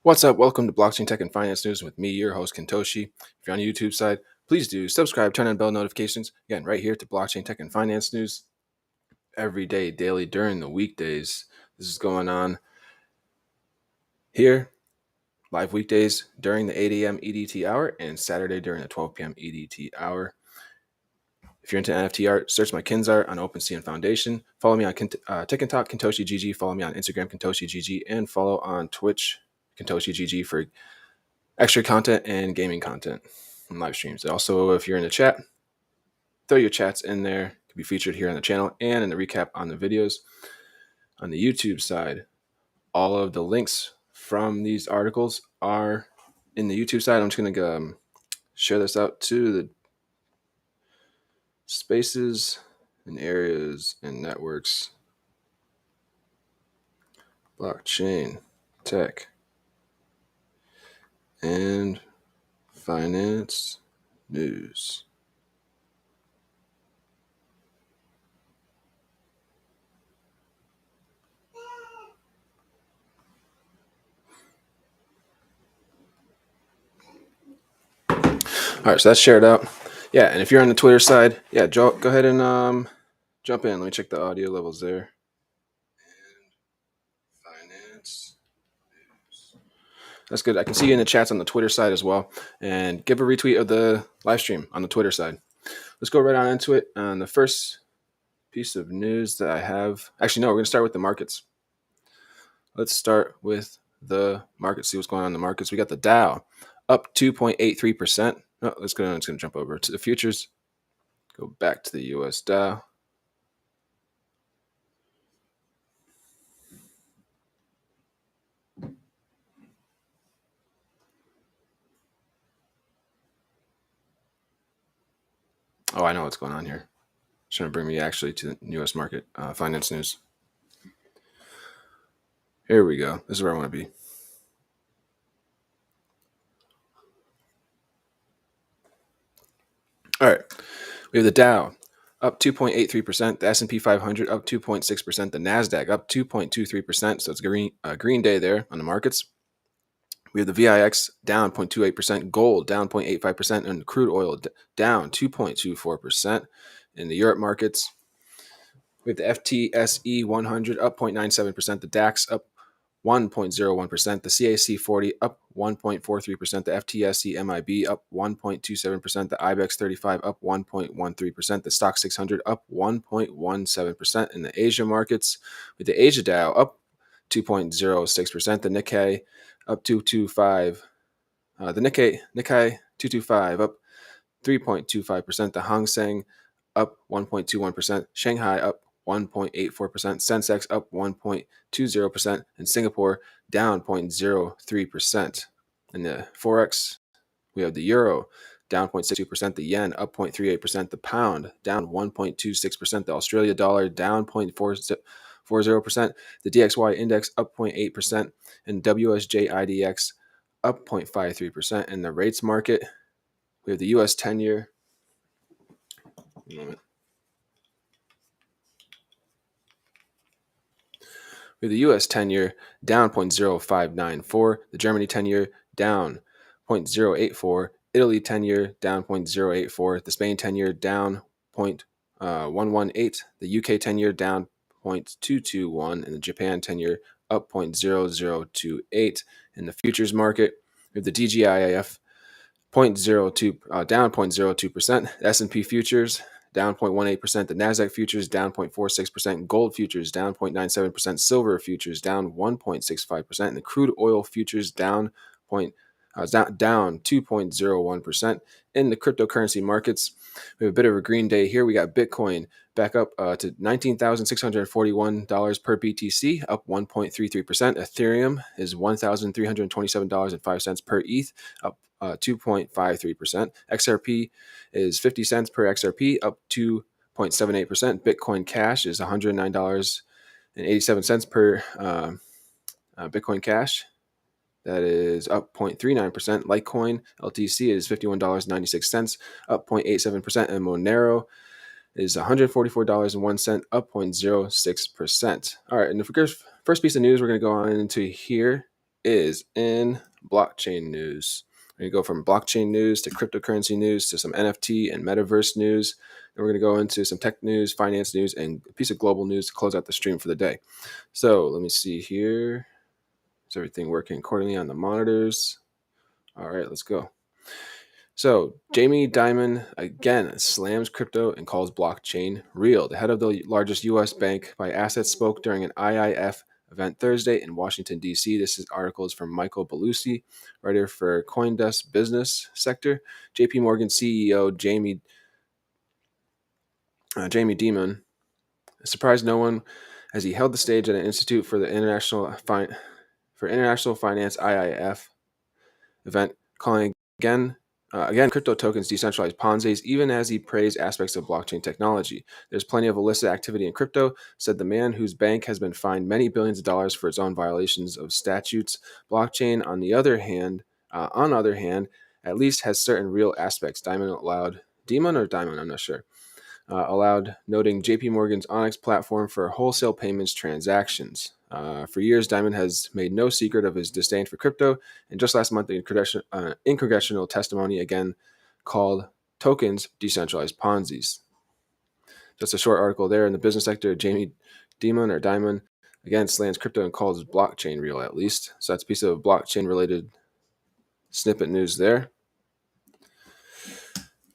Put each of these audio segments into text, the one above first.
What's up? Welcome to Blockchain Tech and Finance News with me, your host, KinToshi. If you're on the YouTube side, please do subscribe, turn on bell notifications. Again, right here to Blockchain Tech and Finance News every day, daily, during the weekdays. This is going on here, live weekdays during the 8 a.m. EDT hour and Saturday during the 12 p.m. EDT hour. If you're into NFT art, search my Kins art on OpenSea and Foundation. Follow me on TikTok, KinToshi GG. Follow me on Instagram, KinToshi GG. And follow on Twitch, KinToshi GG for extra content and gaming content and live streams. Also, if you're in the chat, throw your chats in there to be featured here on the channel and in the recap on the videos. On the YouTube side, all of the links from these articles are in the YouTube side. I'm just going to share this out to the spaces and areas and networks. Blockchain, tech, and finance news. All right, so that's shared out. Yeah, and if you're on the Twitter side, yeah, go ahead and jump in. Let me check the audio levels there. And finance news. That's good. I can see you in the chats on the Twitter side as well. And give a retweet of the live stream on the Twitter side. Let's go right on into it. On the first piece of news that I have, actually, no, we're going to start with the markets. Let's start with the markets. See what's going on in the markets. We got the Dow up 2.83%. Oh, let's go. It's going to jump over to the futures. Go back to the US Dow. Oh, I know what's going on here. It's trying to bring me actually to the US market finance news. Here we go. This is where I want to be. All right. We have the Dow up 2.83%, the S&P 500 up 2.6%, the NASDAQ up 2.23%. So it's a green day there on the markets. We have the VIX down 0.28%, gold down 0.85%, and crude oil down 2.24%. In the Europe markets, we have the FTSE 100 up 0.97%, the DAX up 1.01%, the CAC 40 up 1.43%, the FTSE MIB up 1.27%, the IBEX 35 up 1.13%, the Stock 600 up 1.17%. In the Asia markets, with the Asia Dow up 2.06%, the Nikkei up 225, the Nikkei 225 up 3.25%, the Hang Seng up 1.21%, Shanghai up 1.84%, Sensex up 1.20%, and Singapore down 0.03%. In the Forex, we have the Euro down 0.62%, the Yen up 0.38%, the Pound down 1.26%, the Australia Dollar down 0.40%, the DXY Index up 0.8%, and WSJ IDX up 0.53%. In the rates market, we have the U.S. 10-year. We have the U.S. 10-year down 0.0594, the Germany 10-year down 0.084, Italy 10-year down 0.084, the Spain 10-year down 0.118, the UK 10-year down 0.221, and the Japan 10-year up 0.0028. In the futures market, we have the DGIF down 0.02%, S&P futures down 0.18%, the NASDAQ futures down 0.46%, gold futures down 0.97%, silver futures down 1.65%, and the crude oil futures down 2.01%. In the cryptocurrency markets, we have a bit of a green day here. We got Bitcoin back up to $19,641 per BTC, up 1.33%. Ethereum is $1,327.05 per ETH, up 2.53%. XRP is 50 cents per XRP, up 2.78%. Bitcoin Cash is $109.87 per Bitcoin Cash. That is up 0.39%. Litecoin LTC is $51.96, up 0.87%. And Monero is $144.01, up 0.06%. All right, and the first piece of news we're going to go on into here is in blockchain news. We're going to go from blockchain news to cryptocurrency news to some NFT and metaverse news. And we're going to go into some tech news, finance news, and a piece of global news to close out the stream for the day. So let me see here. Is everything working accordingly on the monitors? All right, let's go. So Jamie Dimon again slams crypto and calls blockchain real. The head of the largest U.S. bank by assets spoke during an IIF event Thursday in Washington, D.C. This article is from Michael Belusi, writer for CoinDesk Business Sector. J.P. Morgan CEO Jamie Dimon surprised no one as he held the stage at an Institute for the International Finance IIF event, calling again crypto tokens decentralized Ponzi's, even as he praised aspects of blockchain technology. There's plenty of illicit activity in crypto, said the man whose bank has been fined many billions of dollars for its own violations of statutes. Blockchain, on the other hand, at least has certain real aspects. Diamond, I'm not sure. Allowed, noting JP Morgan's Onyx platform for wholesale payments transactions. For years, Diamond has made no secret of his disdain for crypto, and just last month, in congressional testimony, again called tokens decentralized Ponzi's. Just a short article there in the business sector. Jamie Dimon again slams crypto and calls blockchain real, at least. So that's a piece of blockchain-related snippet news there.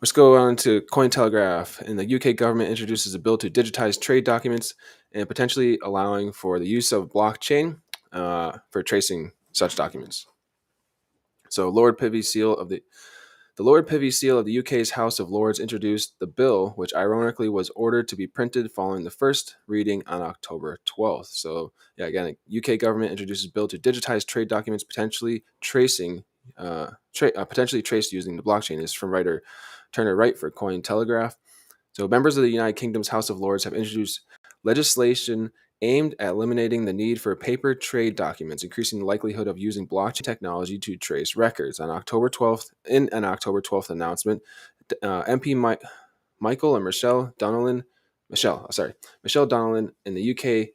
Let's go on to Cointelegraph. And the UK government introduces a bill to digitize trade documents and potentially allowing for the use of blockchain for tracing such documents. So Lord Privy Seal of the UK's House of Lords introduced the bill, which ironically was ordered to be printed following the first reading on October 12th. So, yeah, again, UK government introduces bill to digitize trade documents, potentially traced using the blockchain. This is from writer Turner Wright for Cointelegraph. So, members of the United Kingdom's House of Lords have introduced legislation aimed at eliminating the need for paper trade documents, increasing the likelihood of using blockchain technology to trace records. On October 12th, in an October 12th announcement, MP Michael and Michelle Donnellan in the UK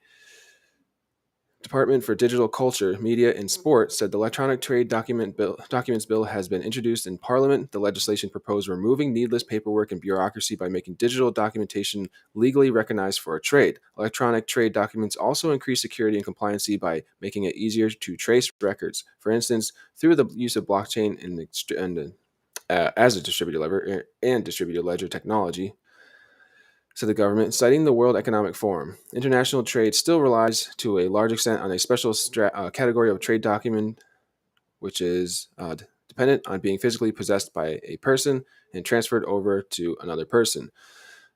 Department for Digital Culture, Media and Sport said the Electronic Trade Documents Bill has been introduced in Parliament. The legislation proposed removing needless paperwork and bureaucracy by making digital documentation legally recognized for a trade. Electronic trade documents also increase security and compliancy by making it easier to trace records. For instance, through the use of blockchain as a distributed ledger technology, said the government, citing the World Economic Forum. International trade still relies to a large extent on a special category of trade document, which is dependent on being physically possessed by a person and transferred over to another person.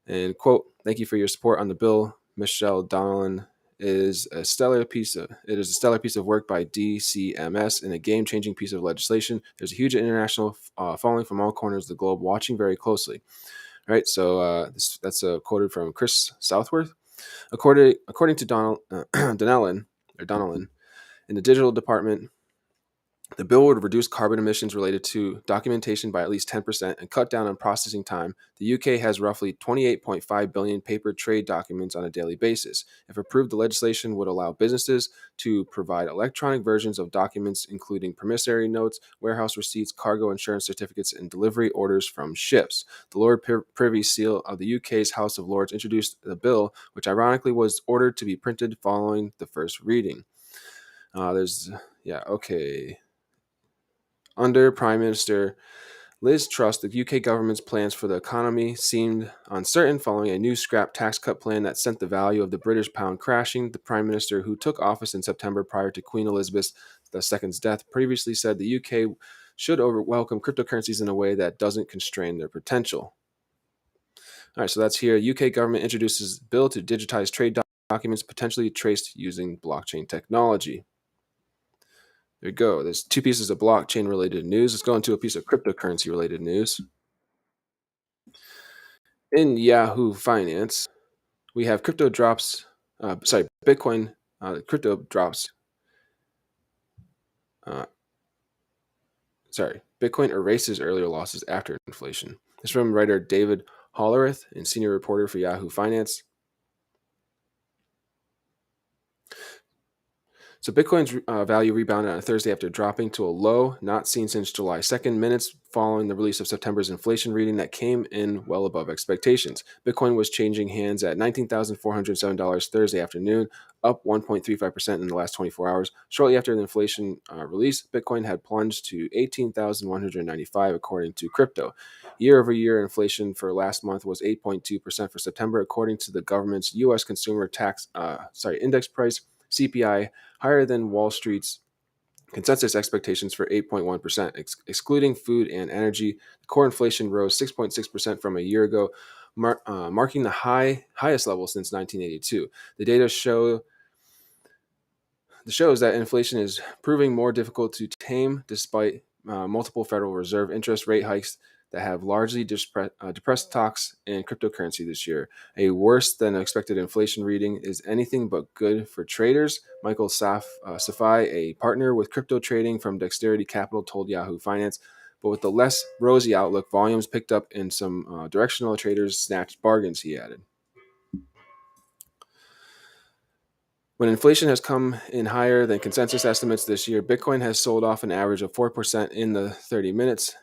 And quote, "Thank you for your support on the bill, Michelle Donnellan. It is a stellar piece of work by DCMS and a game-changing piece of legislation. There's a huge international following from all corners of the globe watching very closely." All right, so that's quoted from Chris Southworth. According to Donnellan in the digital department, the bill would reduce carbon emissions related to documentation by at least 10% and cut down on processing time. The UK has roughly 28.5 billion paper trade documents on a daily basis. If approved, the legislation would allow businesses to provide electronic versions of documents, including promissory notes, warehouse receipts, cargo insurance certificates, and delivery orders from ships. The Lord Privy Seal of the UK's House of Lords introduced the bill, which ironically was ordered to be printed following the first reading. Under Prime Minister Liz Truss, the UK government's plans for the economy seemed uncertain following a new scrap tax cut plan that sent the value of the British pound crashing. The Prime Minister, who took office in September prior to Queen Elizabeth II's death, previously said the UK should welcome cryptocurrencies in a way that doesn't constrain their potential. All right, so that's here. UK government introduces bill to digitize trade documents potentially traced using blockchain technology. There you go. There's two pieces of blockchain-related news. Let's go into a piece of cryptocurrency-related news. In Yahoo Finance, we have Bitcoin crypto drops. Bitcoin erases earlier losses after inflation. This is from writer David Hollerith and senior reporter for Yahoo Finance. So Bitcoin's value rebounded on Thursday after dropping to a low not seen since July 2nd, minutes following the release of September's inflation reading that came in well above expectations. Bitcoin was changing hands at $19,407 Thursday afternoon, up 1.35% in the last 24 hours. Shortly after the inflation release, Bitcoin had plunged to 18,195 according to crypto. Year-over-year inflation for last month was 8.2% for September, according to the government's U.S. Consumer Index Price (CPI), higher than Wall Street's consensus expectations for 8.1%. Excluding food and energy, core inflation rose 6.6% from a year ago, marking the highest level since 1982. The data shows that inflation is proving more difficult to tame despite multiple Federal Reserve interest rate hikes that have largely depressed stocks in cryptocurrency this year. A worse than expected inflation reading is anything but good for traders. Michael Safai, a partner with crypto trading from Dexterity Capital, told Yahoo Finance. But with the less rosy outlook, volumes picked up and some directional traders snatched bargains, he added. When inflation has come in higher than consensus estimates this year, Bitcoin has sold off an average of 4% in the 30 minutes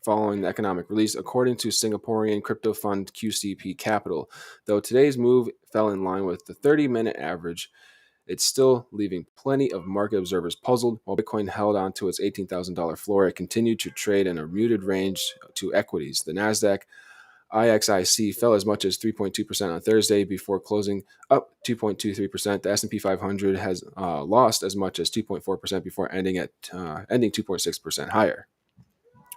following the economic release, according to Singaporean crypto fund QCP Capital. Though today's move fell in line with the 30-minute average, it's still leaving plenty of market observers puzzled. While Bitcoin held on to its $18,000 floor, it continued to trade in a muted range to equities. The Nasdaq IXIC fell as much as 3.2% on Thursday before closing up 2.23%. The S&P 500 has lost as much as 2.4% before ending 2.6% higher.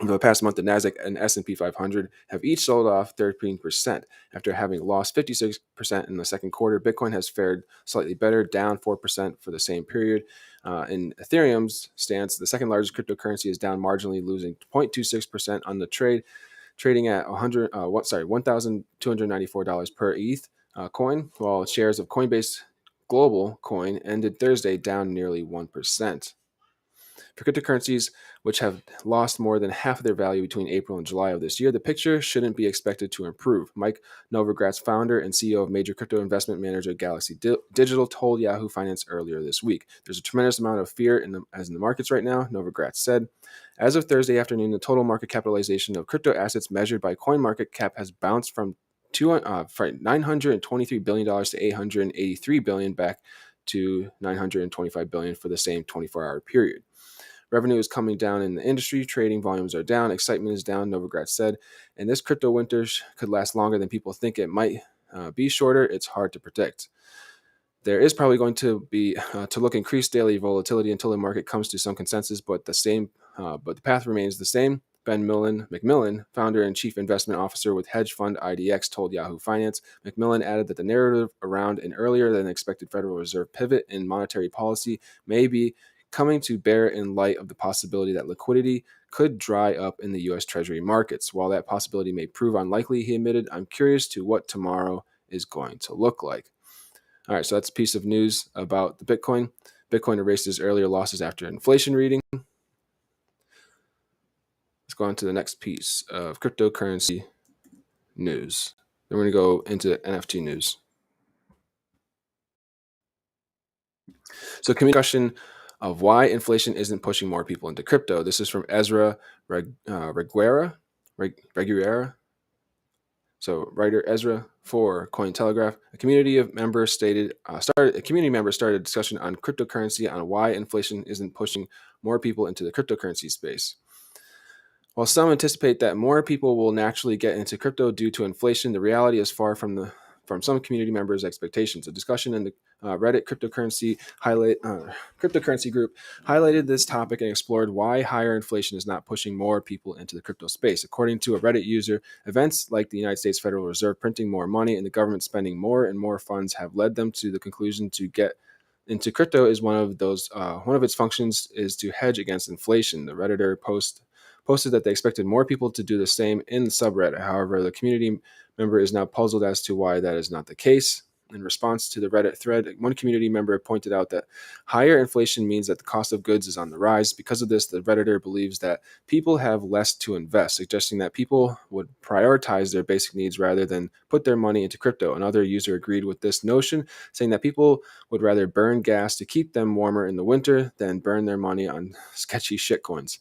Over the past month, the Nasdaq and S&P 500 have each sold off 13% after having lost 56% in the second quarter. Bitcoin has fared slightly better, down 4% for the same period. In Ethereum's stance, the second largest cryptocurrency is down marginally, losing 0.26% on the trade, trading at $1,294 per ETH coin, while shares of Coinbase Global Coin ended Thursday down nearly 1%. For cryptocurrencies, which have lost more than half of their value between April and July of this year, the picture shouldn't be expected to improve. Mike Novogratz, founder and CEO of major crypto investment manager Galaxy Digital, told Yahoo Finance earlier this week. There's a tremendous amount of fear in the markets right now, Novogratz said. As of Thursday afternoon, the total market capitalization of crypto assets measured by CoinMarketCap has bounced from $923 billion to $883 billion back to $925 billion for the same 24-hour period. Revenue is coming down in the industry. Trading volumes are down. Excitement is down, Novogratz said. And this crypto winter could last longer than people think it might. Be shorter. It's hard to predict. There is probably going to be to look increased daily volatility until the market comes to some consensus, but the path remains the same. Ben McMillan, founder and chief investment officer with hedge fund IDX, told Yahoo Finance. McMillan added that the narrative around an earlier than expected Federal Reserve pivot in monetary policy may be coming to bear in light of the possibility that liquidity could dry up in the U.S. Treasury markets. While that possibility may prove unlikely, he admitted, I'm curious to what tomorrow is going to look like. All right, so that's a piece of news about the Bitcoin. Bitcoin erased its earlier losses after inflation reading. Let's go on to the next piece of cryptocurrency news. Then we're going to go into NFT news. So discussion of why inflation isn't pushing more people into crypto. This is from Ezra Reguera. So writer Ezra for Cointelegraph. A community member started a discussion on cryptocurrency on why inflation isn't pushing more people into the cryptocurrency space. While some anticipate that more people will naturally get into crypto due to inflation, the reality is far from some community members' expectations. A discussion in the Reddit cryptocurrency group highlighted this topic and explored why higher inflation is not pushing more people into the crypto space. According to a Reddit user, events like the United States Federal Reserve printing more money and the government spending more and more funds have led them to the conclusion to get into crypto is one of its functions is to hedge against inflation. The Redditor posted that they expected more people to do the same in the subreddit. However, the community member is now puzzled as to why that is not the case. In response to the Reddit thread, one community member pointed out that higher inflation means that the cost of goods is on the rise. Because of this, the Redditor believes that people have less to invest, suggesting that people would prioritize their basic needs rather than put their money into crypto. Another user agreed with this notion, saying that people would rather burn gas to keep them warmer in the winter than burn their money on sketchy shitcoins.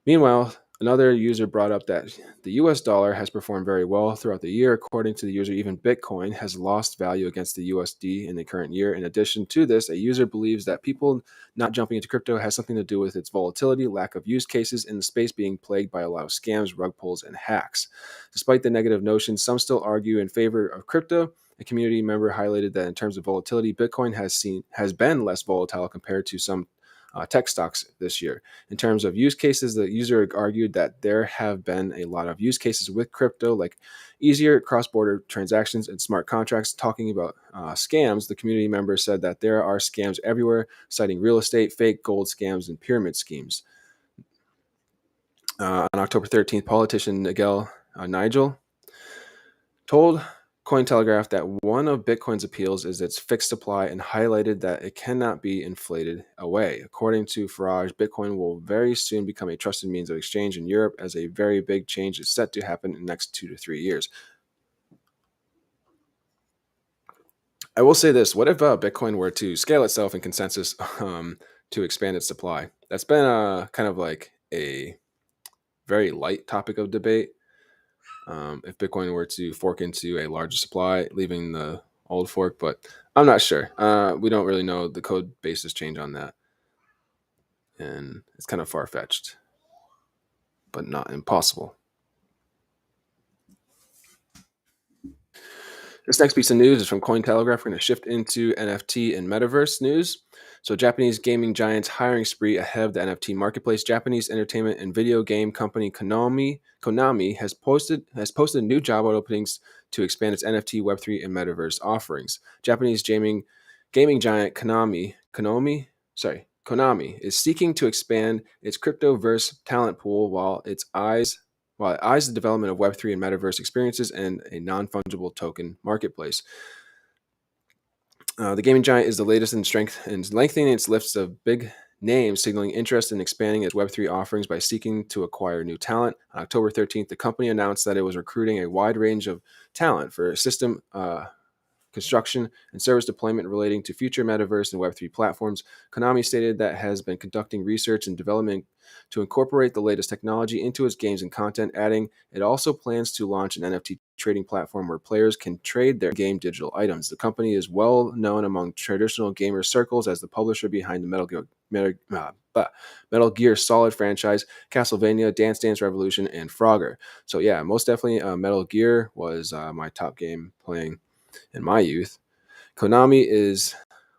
Meanwhile, another user brought up that the US dollar has performed very well throughout the year. According to the user, even Bitcoin has lost value against the USD in the current year. In addition to this, a user believes that people not jumping into crypto has something to do with its volatility, lack of use cases, and the space being plagued by a lot of scams, rug pulls, and hacks. Despite the negative notions, some still argue in favor of crypto. A community member highlighted that in terms of volatility, Bitcoin has been less volatile compared to some tech stocks this year. In terms of use cases, the user argued that there have been a lot of use cases with crypto, like easier cross-border transactions and smart contracts. Talking about scams, the community member said that there are scams everywhere, citing real estate, fake gold scams, and pyramid schemes. On October 13th, politician Nigel told Cointelegraph that one of Bitcoin's appeals is its fixed supply and highlighted that it cannot be inflated away. According to Farage, Bitcoin will very soon become a trusted means of exchange in Europe, as a very big change is set to happen in the next 2 to 3 years. I will say this: what if Bitcoin were to scale itself in consensus to expand its supply? That's been kind of like a very light topic of debate. If Bitcoin were to fork into a larger supply, leaving the old fork, but I'm not sure. We don't really know. The code bases change on that, and it's kind of far-fetched, but not impossible. This next piece of news is from Cointelegraph. We're going to shift into NFT and metaverse news. So, Japanese gaming giants hiring spree ahead of the NFT marketplace. Japanese entertainment and video game company Konami has posted new job openings to expand its NFT, Web3, and metaverse offerings. Japanese gaming giant Konami is seeking to expand its cryptoverse talent pool while it eyes the development of Web3 and metaverse experiences and a non-fungible token marketplace. The gaming giant is the latest in strength and lengthening its list of big names, signaling interest in expanding its Web3 offerings by seeking to acquire new talent. On October 13th, the company announced that it was recruiting a wide range of talent for system construction, and service deployment relating to future metaverse and Web3 platforms. Konami stated that it has been conducting research and development to incorporate the latest technology into its games and content, adding it also plans to launch an NFT trading platform where players can trade their game digital items. The company is well known among traditional gamer circles as the publisher behind the Metal Gear Solid franchise, Castlevania, Dance Dance Revolution, and Frogger. So yeah, most definitely Metal Gear was my top game playing in my youth. Konami is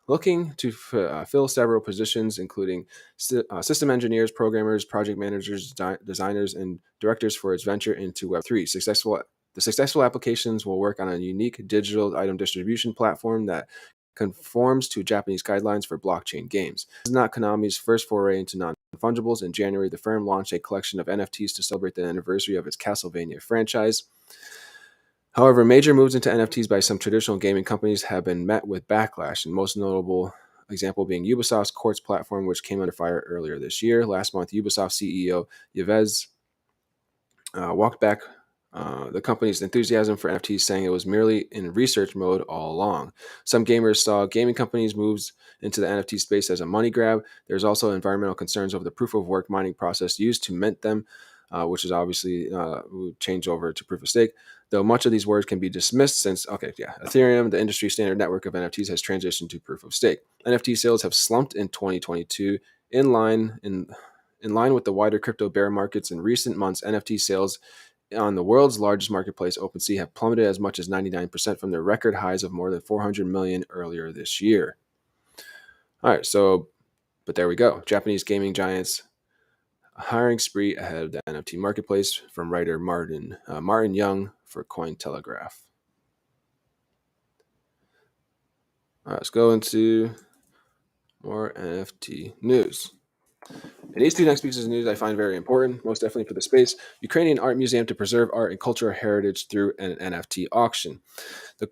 looking to fill several positions, including system engineers, programmers, project managers, designers, and directors for its venture into Web3. The successful applications will work on a unique digital item distribution platform that conforms to Japanese guidelines for blockchain games. This is not Konami's first foray into non-fungibles. In January, the firm launched a collection of NFTs to celebrate the anniversary of its Castlevania franchise. However, major moves into NFTs by some traditional gaming companies have been met with backlash, and most notable example being Ubisoft's Quartz platform, which came under fire earlier this year. Last month, Ubisoft CEO Yves walked back the company's enthusiasm for NFTs, saying it was merely in research mode all along. Some gamers saw gaming companies' moves into the NFT space as a money grab. There's also environmental concerns over the proof of work mining process used to mint them, which is obviously changed over to proof of stake. Though much of these words can be dismissed since, Ethereum, the industry standard network of NFTs, has transitioned to proof of stake. NFT sales have slumped in 2022 in line with the wider crypto bear markets. In recent months, NFT sales on the world's largest marketplace, OpenSea, have plummeted as much as 99% from their record highs of more than 400 million earlier this year. All right, but there we go. Japanese gaming giants hiring spree ahead of the NFT marketplace, from writer Martin Young for Cointelegraph. All right, let's go into more NFT news. And these two next pieces of news I find very important, most definitely for the space. Ukrainian art museum to preserve art and cultural heritage through an NFT auction. The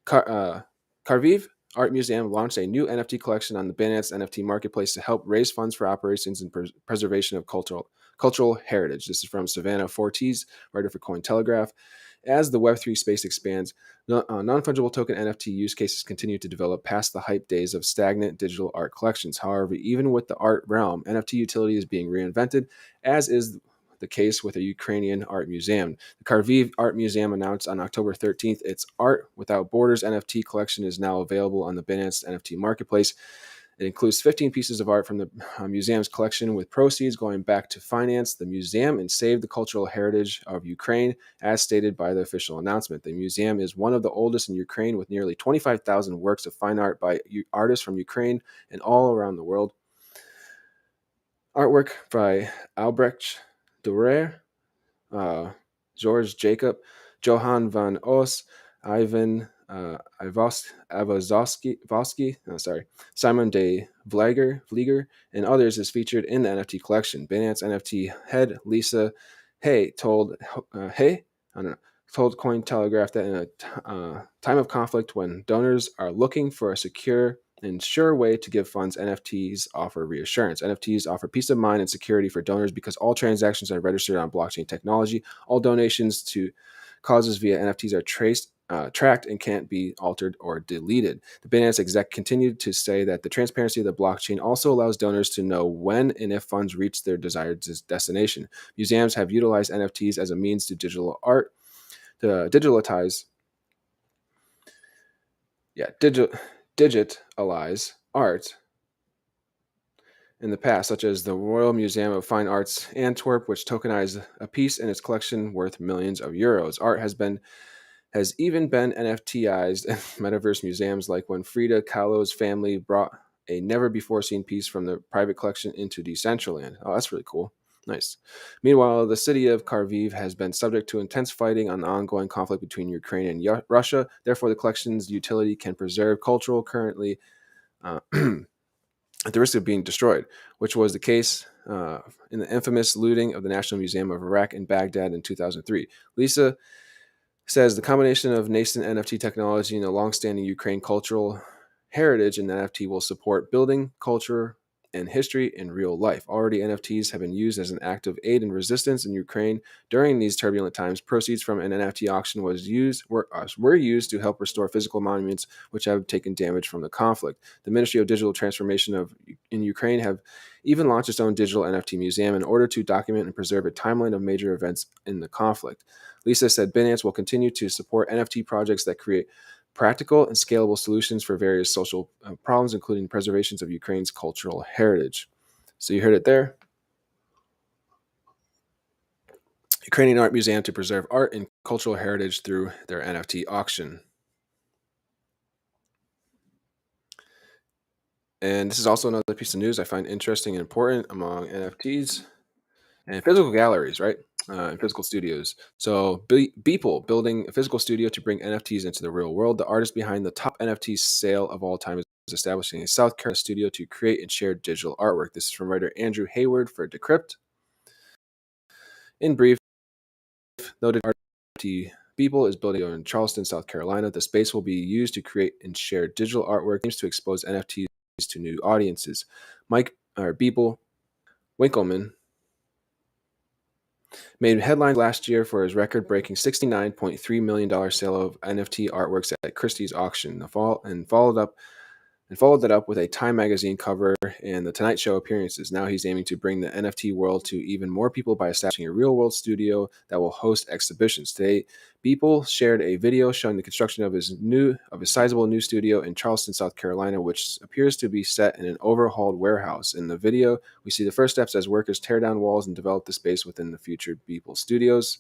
Karviv Art Museum launched a new NFT collection on the Binance NFT marketplace to help raise funds for operations and preservation of cultural heritage. This is from Savannah Fortes, writer for Cointelegraph. As the Web3 space expands, non fungible token NFT use cases continue to develop past the hype days of stagnant digital art collections. However, even with the art realm, NFT utility is being reinvented, as is the case with a Ukrainian art museum. The Kharkiv Art Museum announced on October 13th its Art Without Borders NFT collection is now available on the Binance NFT marketplace. It includes 15 pieces of art from the museum's collection, with proceeds going back to finance the museum and save the cultural heritage of Ukraine, as stated by the official announcement. The museum is one of the oldest in Ukraine, with nearly 25,000 works of fine art by artists from Ukraine and all around the world. Artwork by Albrecht Dürer, George Jacob, Johann van Os, Ivan Avazovsky, Simon de Vlieger, and others is featured in the NFT collection. Binance NFT head Lisa Hay told told Cointelegraph that in a time of conflict, when donors are looking for a secure and sure way to give funds, NFTs offer reassurance. NFTs offer peace of mind and security for donors because all transactions are registered on blockchain technology. All donations to causes via NFTs are tracked and can't be altered or deleted. The Binance exec continued to say that the transparency of the blockchain also allows donors to know when and if funds reach their desired destination. Museums have utilized NFTs as a means to digitalize art in the past, such as the Royal Museum of Fine Arts Antwerp, which tokenized a piece in its collection worth millions of euros. Art has even been NFTized in metaverse museums, like when Frida Kahlo's family brought a never-before-seen piece from the private collection into Decentraland. Oh, that's really cool. Nice. Meanwhile, the city of Kharkiv has been subject to intense fighting on the ongoing conflict between Ukraine and Russia. Therefore, the collection's utility can preserve cultural currently at the risk of being destroyed, which was the case in the infamous looting of the National Museum of Iraq in Baghdad in 2003. Lisa says the combination of nascent NFT technology and a long-standing Ukraine cultural heritage in NFT will support building culture and history in real life. Already, NFTs have been used as an act of aid and resistance in Ukraine during these turbulent times. Proceeds from an NFT auction were used to help restore physical monuments which have taken damage from the conflict. The Ministry of Digital Transformation in Ukraine have even launched its own digital NFT museum in order to document and preserve a timeline of major events in the conflict. Lisa said Binance will continue to support NFT projects that create practical and scalable solutions for various social problems, including preservations of Ukraine's cultural heritage. So you heard it there. Ukrainian Art Museum to preserve art and cultural heritage through their NFT auction. And this is also another piece of news I find interesting and important among NFTs and physical galleries, right? And physical studios. So Beeple building a physical studio to bring NFTs into the real world. The artist behind the top NFT sale of all time is establishing a South Carolina studio to create and share digital artwork. This is from writer Andrew Hayward for Decrypt. In brief, noted artist Beeple is building in Charleston, South Carolina. The space will be used to create and share digital artwork, aims to expose NFTs to new audiences. Beeple Winkleman made headlines last year for his record-breaking $69.3 million sale of NFT artworks at Christie's auction, and followed that up with a Time magazine cover and the Tonight Show appearances. Now he's aiming to bring the NFT world to even more people by establishing a real-world studio that will host exhibitions. Today, Beeple shared a video showing the construction of his sizable new studio in Charleston, South Carolina, which appears to be set in an overhauled warehouse. In the video, we see the first steps as workers tear down walls and develop the space within the future Beeple Studios.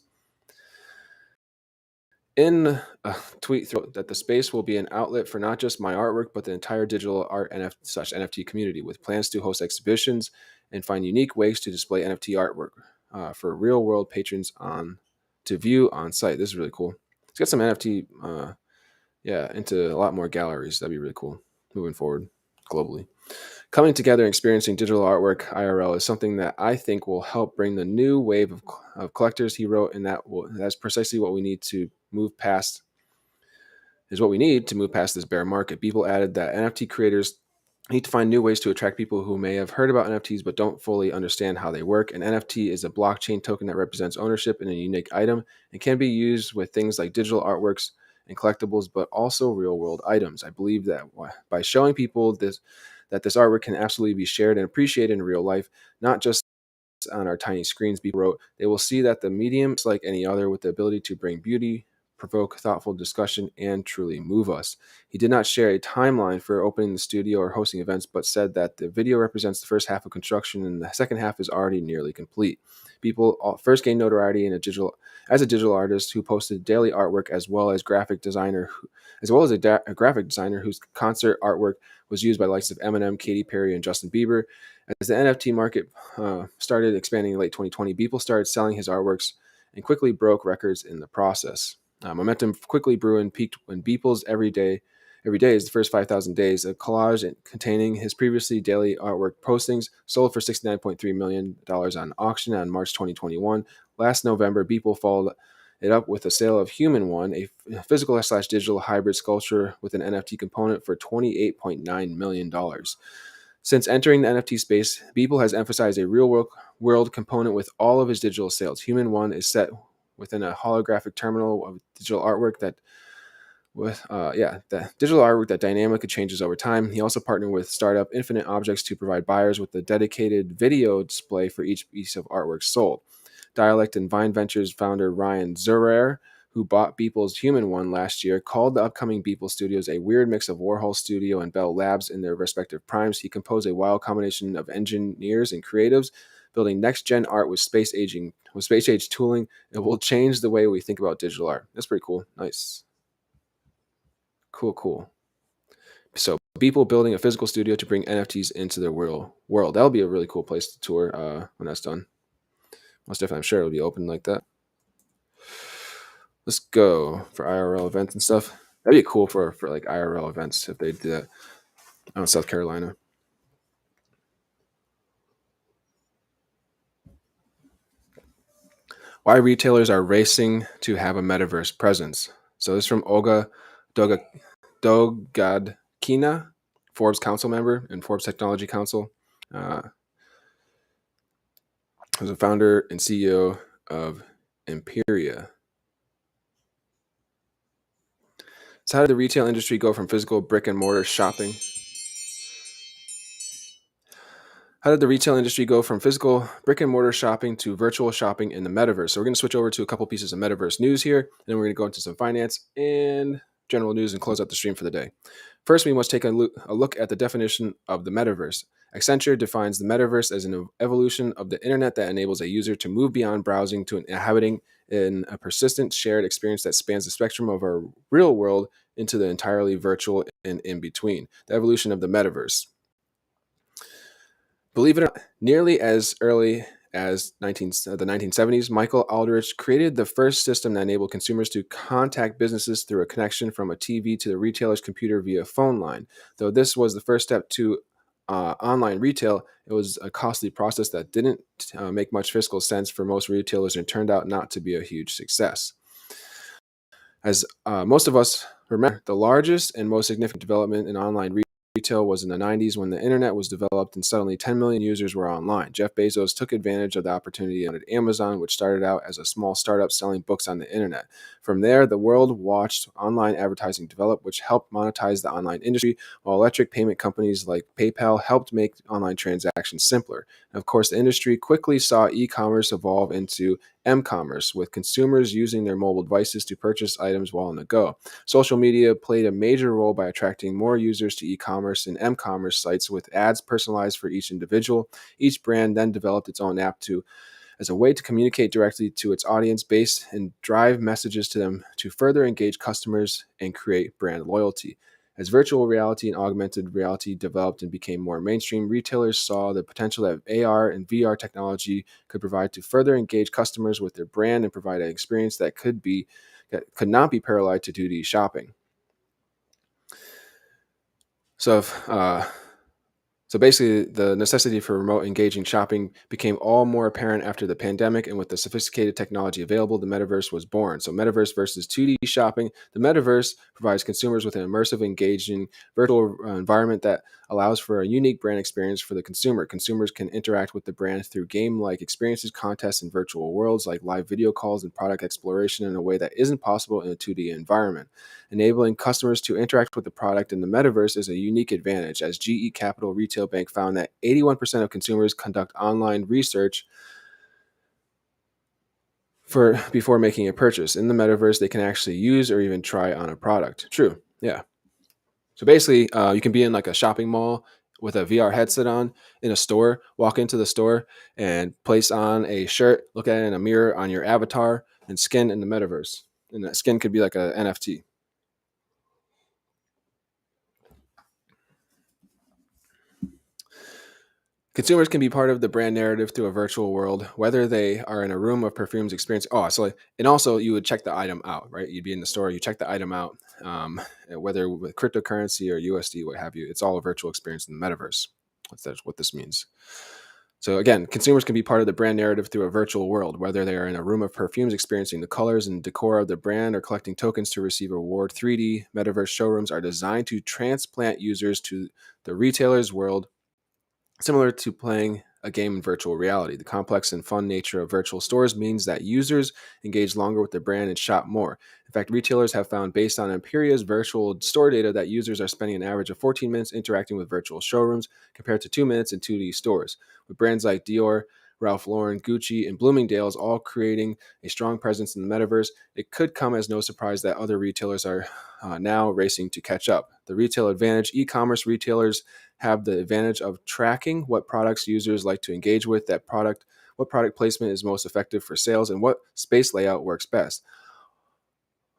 In a tweet that the space will be an outlet for not just my artwork, but the entire digital art NFT community, with plans to host exhibitions and find unique ways to display NFT artwork for real-world patrons to view on site. This is really cool. Let's get some NFT into a lot more galleries. That'd be really cool moving forward globally. Coming together and experiencing digital artwork IRL is something that I think will help bring the new wave of collectors, he wrote, and that's precisely what we need to move past is what we need to move past this bear market. People added that NFT creators need to find new ways to attract people who may have heard about NFTs but don't fully understand how they work. An NFT is a blockchain token that represents ownership in a unique item and can be used with things like digital artworks and collectibles, but also real world items. I believe that by showing people this artwork can absolutely be shared and appreciated in real life, not just on our tiny screens, people wrote, they will see that the medium is like any other with the ability to bring beauty, provoke thoughtful discussion, and truly move us. He did not share a timeline for opening the studio or hosting events, but said that the video represents the first half of construction and the second half is already nearly complete. People first gained notoriety as a digital artist who posted daily artwork, as well as a graphic designer whose concert artwork was used by the likes of Eminem, Katy Perry, and Justin Bieber. As the NFT market started expanding in late 2020, Beeple started selling his artworks and quickly broke records in the process. Momentum quickly grew and peaked when Beeple's every day is the first 5,000 days, a collage containing his previously daily artwork postings sold for $69.3 million on auction on March 2021. Last November, Beeple followed it up with a sale of Human One, a physical/digital hybrid sculpture with an NFT component for $28.9 million. Since entering the NFT space, Beeple has emphasized a real world component with all of his digital sales. Human One is set within a holographic terminal of digital artwork that dynamically changes over time. He also partnered with startup Infinite Objects to provide buyers with a dedicated video display for each piece of artwork sold. Dialect and Vine Ventures founder Ryan Zurer, who bought Beeple's Human One last year, called the upcoming Beeple Studios a weird mix of Warhol Studio and Bell Labs in their respective primes. He composed a wild combination of engineers and creatives, building next-gen art with space-age tooling. It will change the way we think about digital art. That's pretty cool. Nice. Cool. So Beeple building a physical studio to bring NFTs into their world. That'll be a really cool place to tour when that's done. Most definitely, I'm sure it'll be open like that. Let's go for IRL events and stuff. That'd be cool for like IRL events if they did that out in South Carolina. Why retailers are racing to have a metaverse presence. So this is from Olga Dogadkina, Forbes Council member and Forbes Technology Council. Who's a founder and CEO of Imperia. So how did the retail industry go from physical brick and mortar shopping? How did the retail industry go from physical brick and mortar shopping to virtual shopping in the metaverse? So we're going to switch over to a couple pieces of metaverse news here, and then we're going to go into some finance and general news and close out the stream for the day. First, we must take a look at the definition of the metaverse. Accenture defines the metaverse as an evolution of the internet that enables a user to move beyond browsing to inhabiting in a persistent shared experience that spans the spectrum of our real world into the entirely virtual and in between. The evolution of the metaverse. Believe it or not, nearly as early as the 1970s, Michael Aldrich created the first system that enabled consumers to contact businesses through a connection from a TV to the retailer's computer via phone line. Though this was the first step to online retail, it was a costly process that didn't make much fiscal sense for most retailers and turned out not to be a huge success. As most of us remember, the largest and most significant development in online retail was in the 90s when the internet was developed and suddenly 10 million users were online. Jeff Bezos took advantage of the opportunity at Amazon, which started out as a small startup selling books on the internet. From there, the world watched online advertising develop, which helped monetize the online industry, while electric payment companies like PayPal helped make online transactions simpler. And of course, the industry quickly saw e-commerce evolve into m-commerce, with consumers using their mobile devices to purchase items while on the go. Social media played a major role by attracting more users to e-commerce and m-commerce sites with ads personalized for each individual. Each brand then developed its own app as a way to communicate directly to its audience base and drive messages to them to further engage customers and create brand loyalty. As virtual reality and augmented reality developed and became more mainstream, retailers saw the potential that AR and VR technology could provide to further engage customers with their brand and provide an experience that could not be paralleled to 2D shopping. So So basically, the necessity for remote engaging shopping became all more apparent after the pandemic, and with the sophisticated technology available, the metaverse was born. So, metaverse versus 2D shopping. The metaverse provides consumers with an immersive, engaging virtual environment that allows for a unique brand experience for the consumer. Consumers can interact with the brand through game like experiences, contests, and virtual worlds like live video calls and product exploration in a way that isn't possible in a 2D environment. Enabling customers to interact with the product in the metaverse is a unique advantage, as GE Capital Retail Bank found that 81% of consumers conduct online research for before making a purchase. In the metaverse, they can actually use or even try on a product. True. Yeah. So basically, you can be in like a shopping mall with a VR headset on in a store, walk into the store and place on a shirt, look at it in a mirror on your avatar, and skin in the metaverse. And that skin could be like a NFT. Consumers can be part of the brand narrative through a virtual world, whether they are in a room of perfumes experience. Oh, so and also you would check the item out, right? You'd be in the store, you check the item out, whether with cryptocurrency or USD, what have you. It's all a virtual experience in the metaverse. That's what this means. So again, consumers can be part of the brand narrative through a virtual world, whether they are in a room of perfumes experiencing the colors and decor of the brand or collecting tokens to receive a reward. 3D metaverse showrooms are designed to transplant users to the retailer's world, similar to playing a game in virtual reality. The complex and fun nature of virtual stores means that users engage longer with the brand and shop more. In fact, retailers have found, based on Empiria's virtual store data, that users are spending an average of 14 minutes interacting with virtual showrooms compared to 2 minutes in 2D stores. With brands like Dior, Ralph Lauren, Gucci, and Bloomingdale's all creating a strong presence in the metaverse, it could come as no surprise that other retailers are now racing to catch up. The retail advantage: e-commerce retailers have the advantage of tracking what products users like to engage with, what product placement is most effective for sales, and what space layout works best,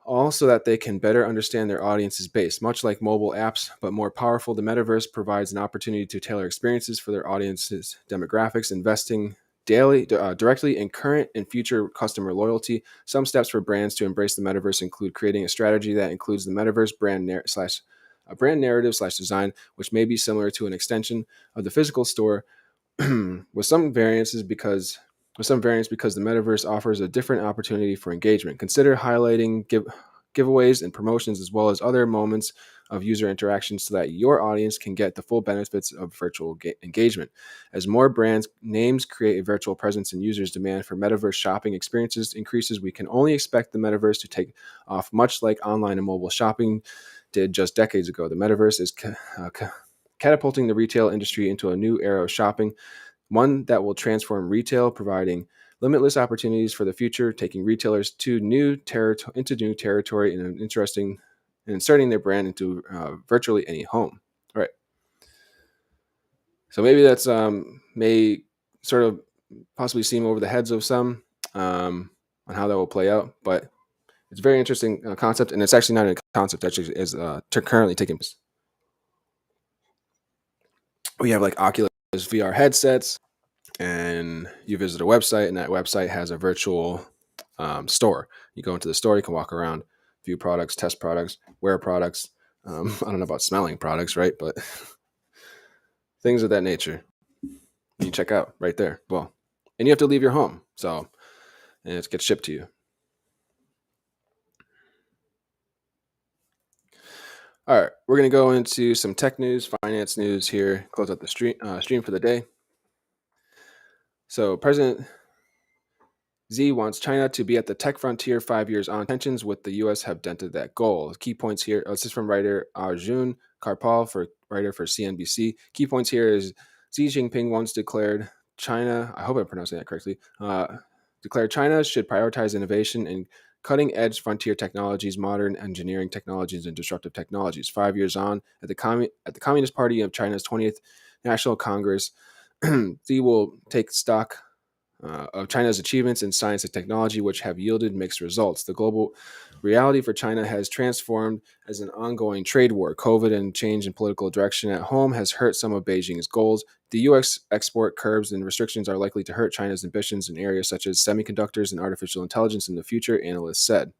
all so that they can better understand their audience's base. Much like mobile apps, but more powerful, the metaverse provides an opportunity to tailor experiences for their audience's demographics, investing directly in current and future customer loyalty. Some steps for brands to embrace the metaverse include creating a strategy that includes the metaverse a brand narrative slash design, which may be similar to an extension of the physical store, with some variances because the metaverse offers a different opportunity for engagement. Consider highlighting giveaways and promotions, as well as other moments of user interaction, so that your audience can get the full benefits of virtual engagement. As more brands names create a virtual presence and users' demand for metaverse shopping experiences increases, we can only expect the metaverse to take off, much like online and mobile shopping did just decades ago. The metaverse is catapulting the retail industry into a new era of shopping, one that will transform retail, providing limitless opportunities for the future, taking retailers to into new territory in an interesting and inserting their brand into virtually any home. All right. So maybe that's may sort of possibly seem over the heads of some on how that will play out, but it's a very interesting concept, and it's actually not a concept. Actually, is currently taking place. We have like Oculus VR headsets, and you visit a website, and that website has a virtual store. You go into the store, you can walk around, view products, test products, wear products. I don't know about smelling products, right? But things of that nature. You check out right there. Well, and you have to leave your home, so and it gets shipped to you. All right, we're going to go into some tech news, finance news here, close out the stream for the day. So President Xi wants China to be at the tech frontier 5 years on. Tensions with the U.S. have dented that goal. Key points here. This is from writer Arjun Karpal, writer for CNBC. Key points here is Xi Jinping once declared China, I hope I'm pronouncing that correctly, declared China should prioritize innovation and cutting-edge frontier technologies, modern engineering technologies, and disruptive technologies. 5 years on, at the Communist Party of China's 20th National Congress, Xi will take stock of China's achievements in science and technology, which have yielded mixed results. The global reality for China has transformed as an ongoing trade war. COVID and change in political direction at home has hurt some of Beijing's goals. The U.S. export curbs and restrictions are likely to hurt China's ambitions in areas such as semiconductors and artificial intelligence in the future, analysts said.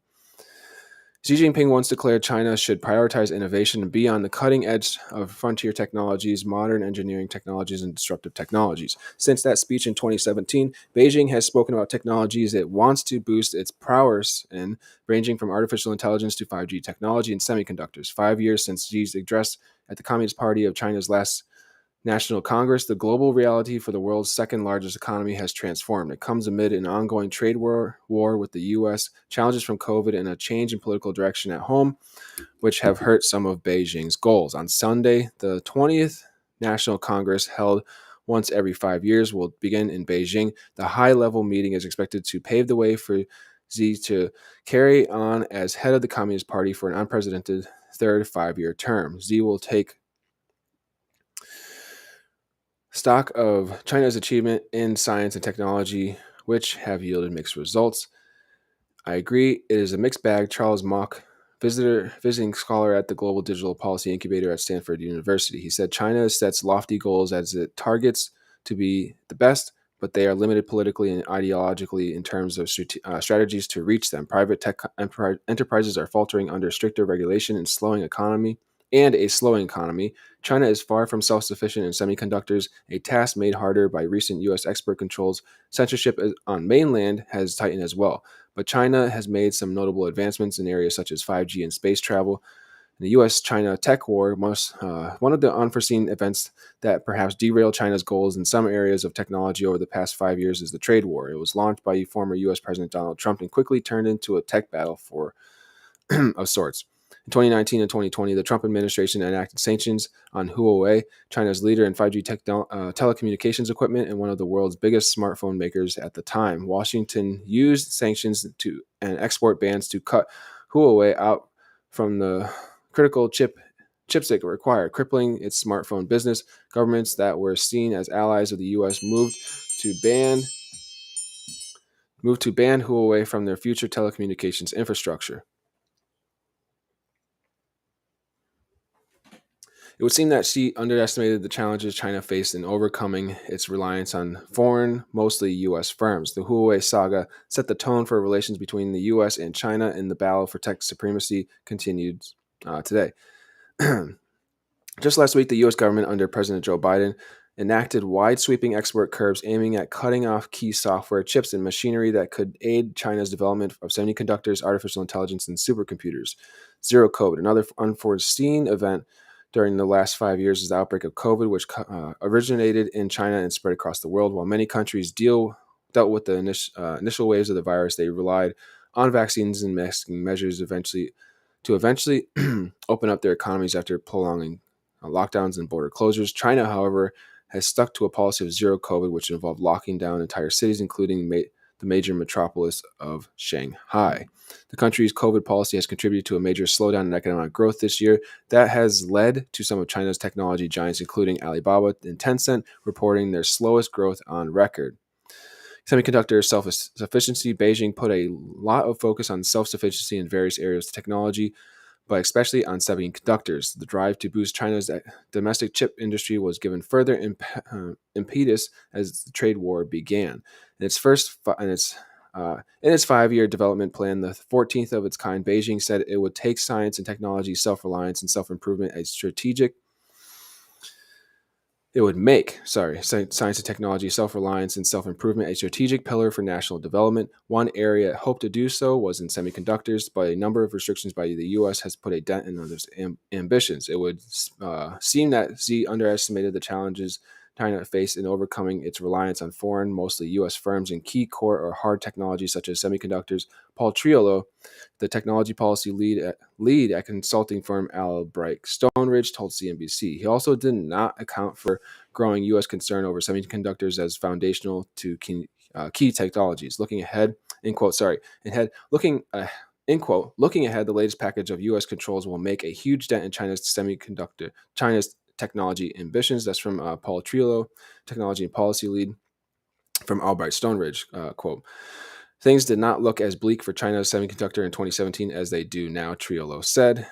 Xi Jinping once declared China should prioritize innovation and be on the cutting edge of frontier technologies, modern engineering technologies, and disruptive technologies. Since that speech in 2017, Beijing has spoken about technologies it wants to boost its prowess in, ranging from artificial intelligence to 5G technology and semiconductors. 5 years since Xi's address at the Communist Party of China's last National Congress, the global reality for the world's second largest economy has transformed. It comes amid an ongoing trade war with the U.S., challenges from COVID, and a change in political direction at home, which have hurt some of Beijing's goals. On Sunday, the 20th National Congress, held once every 5 years, will begin in Beijing. The high level meeting is expected to pave the way for Xi to carry on as head of the Communist Party for an unprecedented third 5 year term. Xi will take stock of China's achievement in science and technology, which have yielded mixed results. I agree, it is a mixed bag. Charles Mock, visiting scholar at the Global Digital Policy Incubator at Stanford University, he said China sets lofty goals as it targets to be the best, but they are limited politically and ideologically in terms of strategies to reach them. Private tech enterprises are faltering under stricter regulation and a slowing economy. China is far from self-sufficient in semiconductors, a task made harder by recent U.S. export controls. Censorship on mainland has tightened as well, but China has made some notable advancements in areas such as 5G and space travel. In the U.S.-China tech war, one of the unforeseen events that perhaps derailed China's goals in some areas of technology over the past 5 years is the trade war. It was launched by former U.S. President Donald Trump and quickly turned into a tech battle of sorts. In 2019 and 2020, the Trump administration enacted sanctions on Huawei, China's leader in 5G telecommunications equipment and one of the world's biggest smartphone makers at the time. Washington used sanctions and export bans to cut Huawei out from the critical chips it required, crippling its smartphone business. Governments that were seen as allies of the U.S. to ban moved to ban Huawei from their future telecommunications infrastructure. It would seem that Xi underestimated the challenges China faced in overcoming its reliance on foreign, mostly U.S. firms. The Huawei saga set the tone for relations between the U.S. and China, and the battle for tech supremacy continued today. Just last week, the U.S. government under President Joe Biden enacted wide-sweeping export curbs aiming at cutting off key software, chips, and machinery that could aid China's development of semiconductors, artificial intelligence, and supercomputers. Zero COVID, another unforeseen event during the last 5 years, is the outbreak of COVID, which originated in China and spread across the world. While many countries dealt with the initial waves of the virus, they relied on vaccines and masking measures eventually open up their economies after prolonging lockdowns and border closures. China, however, has stuck to a policy of zero COVID, which involved locking down entire cities, including the major metropolis of Shanghai. The country's COVID policy has contributed to a major slowdown in economic growth this year that has led to some of China's technology giants, including Alibaba and Tencent, reporting their slowest growth on record. Semiconductor self-sufficiency. Beijing put a lot of focus on self-sufficiency in various areas of technology, but especially on semiconductors. The drive to boost China's domestic chip industry was given further impetus as the trade war began. In its 5-year development plan, the 14th of its kind, Beijing said it would take science and technology self-reliance and self-improvement a strategic It would make, science and technology, self-reliance, and self-improvement a strategic pillar for national development. One area it hoped to do so was in semiconductors, but a number of restrictions by the U.S. has put a dent in those ambitions. It would seem that Xi underestimated the challenges China faced in overcoming its reliance on foreign, mostly U.S. firms in key core or hard technologies such as semiconductors. Paul Triolo, the technology policy lead at consulting firm Albright Stoneridge, told CNBC. He also did not account for growing U.S. concern over semiconductors as foundational to key technologies. Looking ahead, in quote, looking ahead, the latest package of U.S. controls will make a huge dent in China's technology ambitions. That's from Paul Triolo, technology and policy lead from Albright Stoneridge. Quote, things did not look as bleak for China's semiconductor in 2017 as they do now, Triolo said.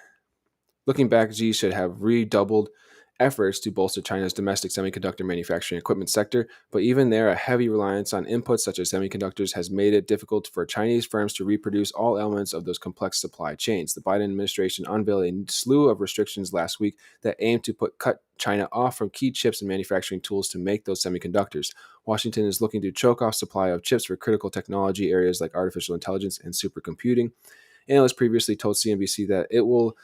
Looking back, Xi should have redoubled efforts to bolster China's domestic semiconductor manufacturing equipment sector, but even there, a heavy reliance on inputs such as semiconductors has made it difficult for Chinese firms to reproduce all elements of those complex supply chains. The Biden administration unveiled a slew of restrictions last week that aim to cut China off from key chips and manufacturing tools to make those semiconductors. Washington is looking to choke off supply of chips for critical technology areas like artificial intelligence and supercomputing. Analysts previously told CNBC that it will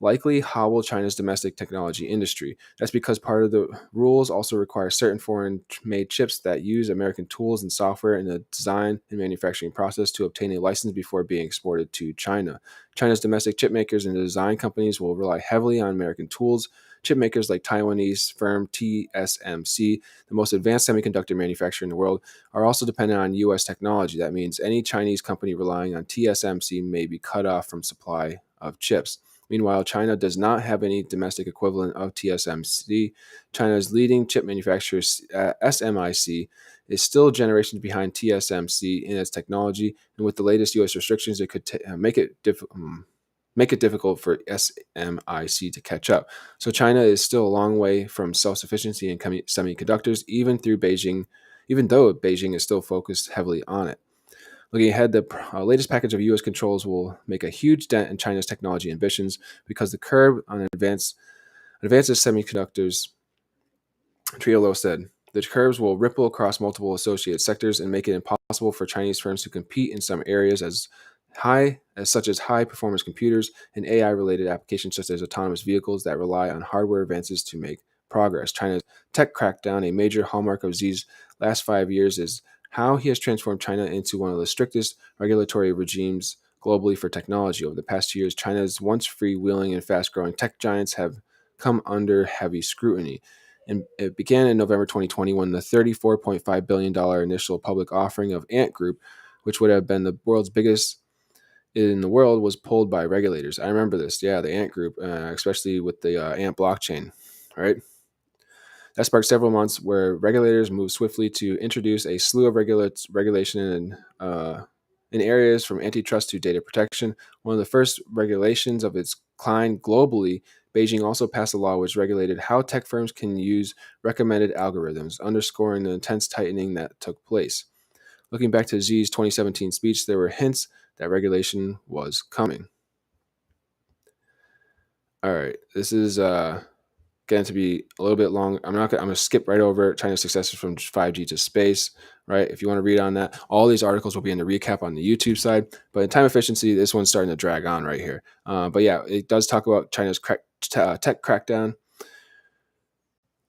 likely hobble China's domestic technology industry. That's because part of the rules also require certain foreign made chips that use American tools and software in the design and manufacturing process to obtain a license before being exported to China. China's domestic chip makers and design companies will rely heavily on American tools. Chip makers like Taiwanese firm TSMC, the most advanced semiconductor manufacturer in the world, are also dependent on U.S. technology. That means any Chinese company relying on TSMC may be cut off from supply of chips. Meanwhile, China does not have any domestic equivalent of TSMC. China's leading chip manufacturer, SMIC, is still generations behind TSMC in its technology, and with the latest U.S. restrictions, it could make it difficult for SMIC to catch up. So China is still a long way from self-sufficiency in semiconductors, even though Beijing is still focused heavily on it. Looking ahead, the latest package of U.S. controls will make a huge dent in China's technology ambitions because the curb on advances semiconductors, Triolo said. The curbs will ripple across multiple associated sectors and make it impossible for Chinese firms to compete in some areas such as high performance computers and AI related applications such as autonomous vehicles that rely on hardware advances to make progress. China's tech crackdown, a major hallmark of Xi's last 5 years, is how he has transformed China into one of the strictest regulatory regimes globally for technology. Over the past 2 years, China's once freewheeling and fast growing tech giants have come under heavy scrutiny. And it began in November 2020 when the $34.5 billion initial public offering of Ant Group, which would have been the world's biggest in the world, was pulled by regulators. I remember this. Yeah, the Ant Group, especially with the Ant blockchain, right? That sparked several months where regulators moved swiftly to introduce a slew of regulation in areas from antitrust to data protection. One of the first regulations of its kind globally, Beijing also passed a law which regulated how tech firms can use recommended algorithms, underscoring the intense tightening that took place. Looking back to Xi's 2017 speech, there were hints that regulation was coming. All right, this is going to be a little bit long. I'm going to skip right over China's successes from 5G to space, right? If you want to read on that, all these articles will be in the recap on the YouTube side. But in time efficiency, this one's starting to drag on right here. But yeah, it does talk about China's tech crackdown.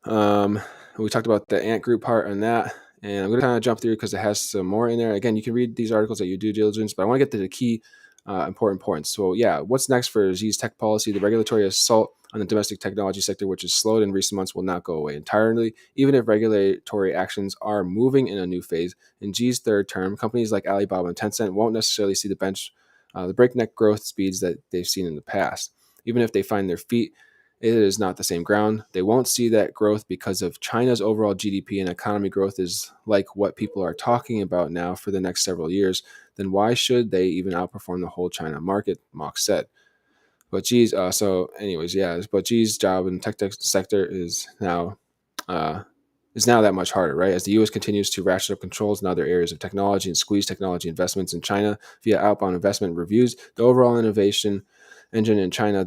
We talked about the Ant Group part on that. And I'm going to kind of jump through because it has some more in there. Again, you can read these articles at your due diligence, but I want to get to the key important points. So yeah, what's next for Xi's tech policy? The regulatory assault on the domestic technology sector, which has slowed in recent months, will not go away entirely, even if regulatory actions are moving in a new phase. In Xi's third term, companies like Alibaba and Tencent won't necessarily see the breakneck growth speeds that they've seen in the past. Even if they find their feet, it is not the same ground. They won't see that growth because of China's overall GDP and economy growth is like what people are talking about now for the next several years. Then why should they even outperform the whole China market? Mock said. But Xi's, but Xi's job in the tech sector is now that much harder, right? As the U.S. continues to ratchet up controls in other areas of technology and squeeze technology investments in China via outbound investment reviews, the overall innovation engine in China,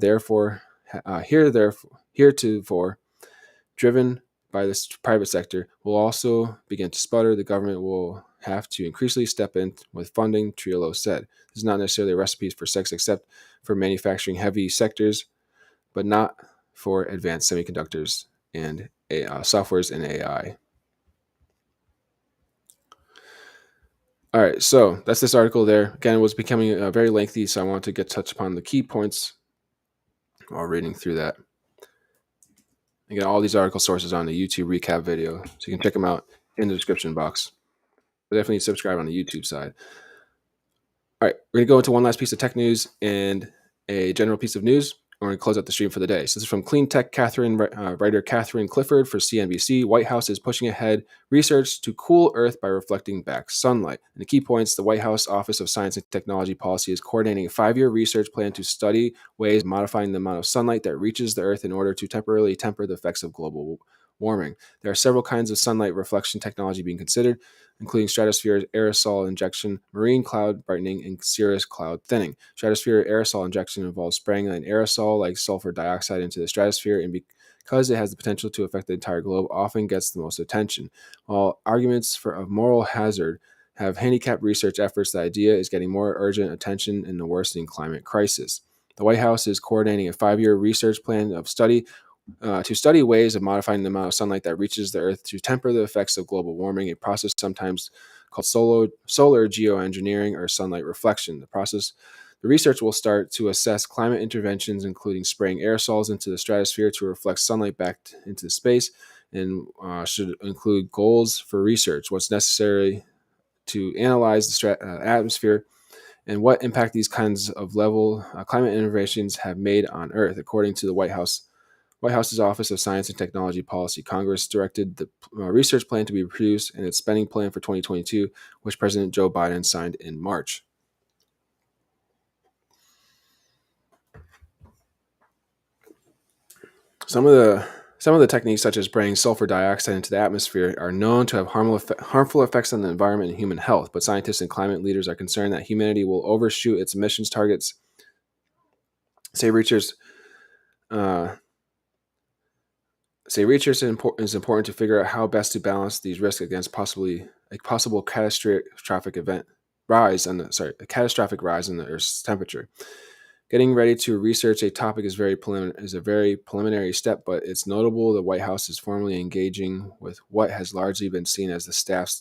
heretofore driven by this private sector, will also begin to sputter. The government will have to increasingly step in with funding, Triolo said. This is not necessarily a recipe for sex except for manufacturing heavy sectors, but not for advanced semiconductors and softwares and AI. All right, so that's this article there. Again, it was becoming very lengthy, so I wanted to touch upon the key points while reading through that. Again, all these article sources on the YouTube recap video, so you can check them out in the description box. But definitely subscribe on the YouTube side. All right, we're going to go into one last piece of tech news and a general piece of news. we're going to close out the stream for the day. So this is from Clean Tech writer Catherine Clifford for CNBC. White House is pushing ahead research to cool Earth by reflecting back sunlight. And the key points, the White House Office of Science and Technology Policy is coordinating a 5-year research plan to study ways of modifying the amount of sunlight that reaches the Earth in order to temporarily temper the effects of global warming. There are several kinds of sunlight reflection technology being considered, including stratosphere aerosol injection, marine cloud brightening, and cirrus cloud thinning. Stratosphere aerosol injection involves spraying an aerosol like sulfur dioxide into the stratosphere, and because it has the potential to affect the entire globe, often gets the most attention. While arguments of moral hazard have handicapped research efforts, the idea is getting more urgent attention in the worsening climate crisis. The White House is coordinating a 5-year research plan of to study ways of modifying the amount of sunlight that reaches the Earth to temper the effects of global warming, a process sometimes called solar geoengineering or sunlight reflection. The research will start to assess climate interventions, including spraying aerosols into the stratosphere to reflect sunlight back into space, and should include goals for research, what's necessary to analyze the atmosphere, and what impact these kinds of climate interventions have made on Earth, according to the White House's Office of Science and Technology Policy. Congress directed the research plan to be produced in its spending plan for 2022, which President Joe Biden signed in March. Some of the techniques, such as spraying sulfur dioxide into the atmosphere, are known to have harmful effects on the environment and human health, but scientists and climate leaders are concerned that humanity will overshoot its emissions targets. Say research is important to figure out how best to balance these risks against a possible catastrophic rise in the Earth's temperature. Getting ready to research a topic is a very preliminary step, but it's notable the White House is formally engaging with what has largely been seen as the stuff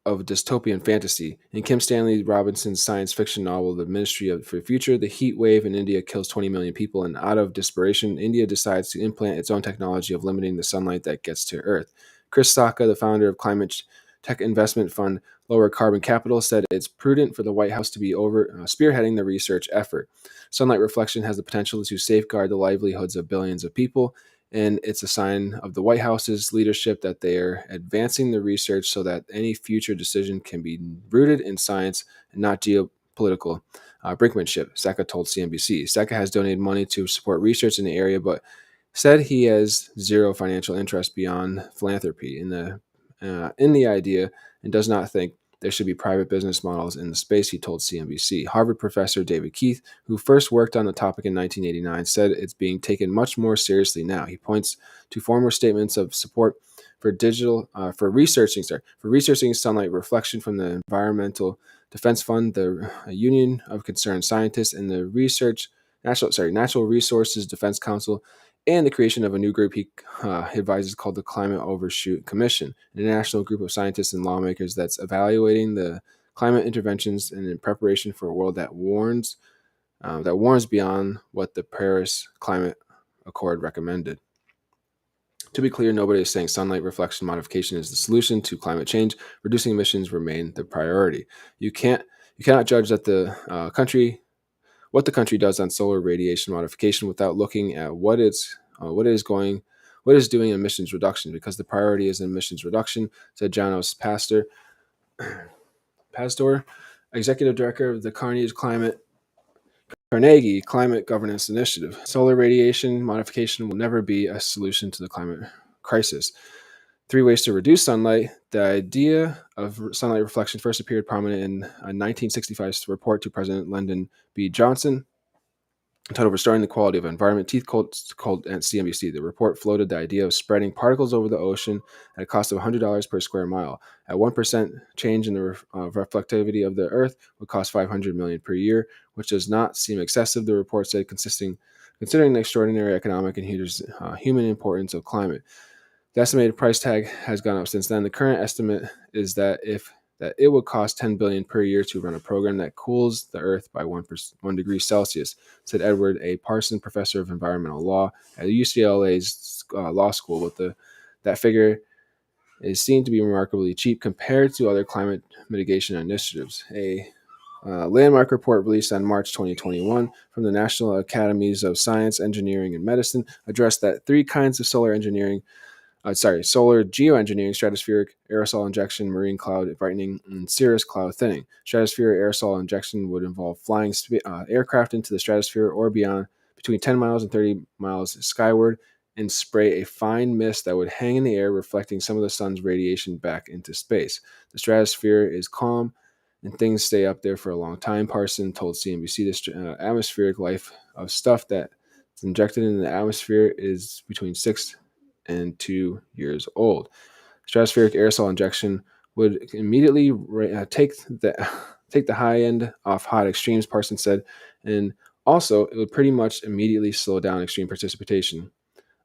of dystopian fantasy. In Kim Stanley Robinson's science fiction novel, The Ministry for the Future, the heat wave in India kills 20 million people, and out of desperation, India decides to implant its own technology of limiting the sunlight that gets to Earth. Chris Sacca, the founder of climate tech investment fund Lower Carbon Capital, said it's prudent for the White House to be spearheading the research effort. Sunlight reflection has the potential to safeguard the livelihoods of billions of people, and it's a sign of the White House's leadership that they are advancing the research so that any future decision can be rooted in science and not geopolitical brinkmanship, Sacca told CNBC. Sacca has donated money to support research in the area, but said he has zero financial interest beyond philanthropy in the idea, and does not think there should be private business models in the space, he told CNBC. Harvard professor David Keith, who first worked on the topic in 1989, said it's being taken much more seriously now. He points to former statements of support for researching sunlight reflection from the Environmental Defense Fund, the Union of Concerned Scientists, and the Natural Resources Defense Council, and the creation of a new group he advises called the Climate Overshoot Commission, an international group of scientists and lawmakers that's evaluating the climate interventions and in preparation for a world that warns beyond what the Paris Climate Accord recommended. To be clear, nobody is saying sunlight reflection modification is the solution to climate change. Reducing emissions remain the priority. You cannot judge that what the country does on solar radiation modification without looking at what is doing in emissions reduction, because the priority is emissions reduction, said Janos Pastor, executive director of the Carnegie Climate Governance Initiative. Solar radiation modification will never be a solution to the climate crisis. 3 ways to reduce sunlight. The idea of sunlight reflection first appeared prominent in a 1965 report to President Lyndon B. Johnson entitled Restoring the Quality of Environment. Teeth called at CNBC. The report floated the idea of spreading particles over the ocean at a cost of $100 per square mile. At 1% change in the reflectivity of the Earth would cost $500 million per year, which does not seem excessive, the report said, considering the extraordinary economic and human importance of climate. The estimated price tag has gone up since then. The current estimate is that it would cost $10 billion per year to run a program that cools the Earth by 1 degree Celsius, said Edward A. Parson, professor of environmental law at UCLA's law school. But that figure is seen to be remarkably cheap compared to other climate mitigation initiatives. A landmark report released on March 2021 from the National Academies of Science, Engineering, and Medicine addressed that three kinds of solar geoengineering, stratospheric aerosol injection, marine cloud brightening, and cirrus cloud thinning. Stratospheric aerosol injection would involve flying aircraft into the stratosphere or beyond between 10 miles and 30 miles skyward and spray a fine mist that would hang in the air, reflecting some of the sun's radiation back into space. The stratosphere is calm and things stay up there for a long time, Parson told CNBC. This atmospheric life of stuff that's injected into the atmosphere is between 6 and 2 years old. Stratospheric aerosol injection would immediately take the high end off hot extremes, Parsons said, and also it would pretty much immediately slow down extreme precipitation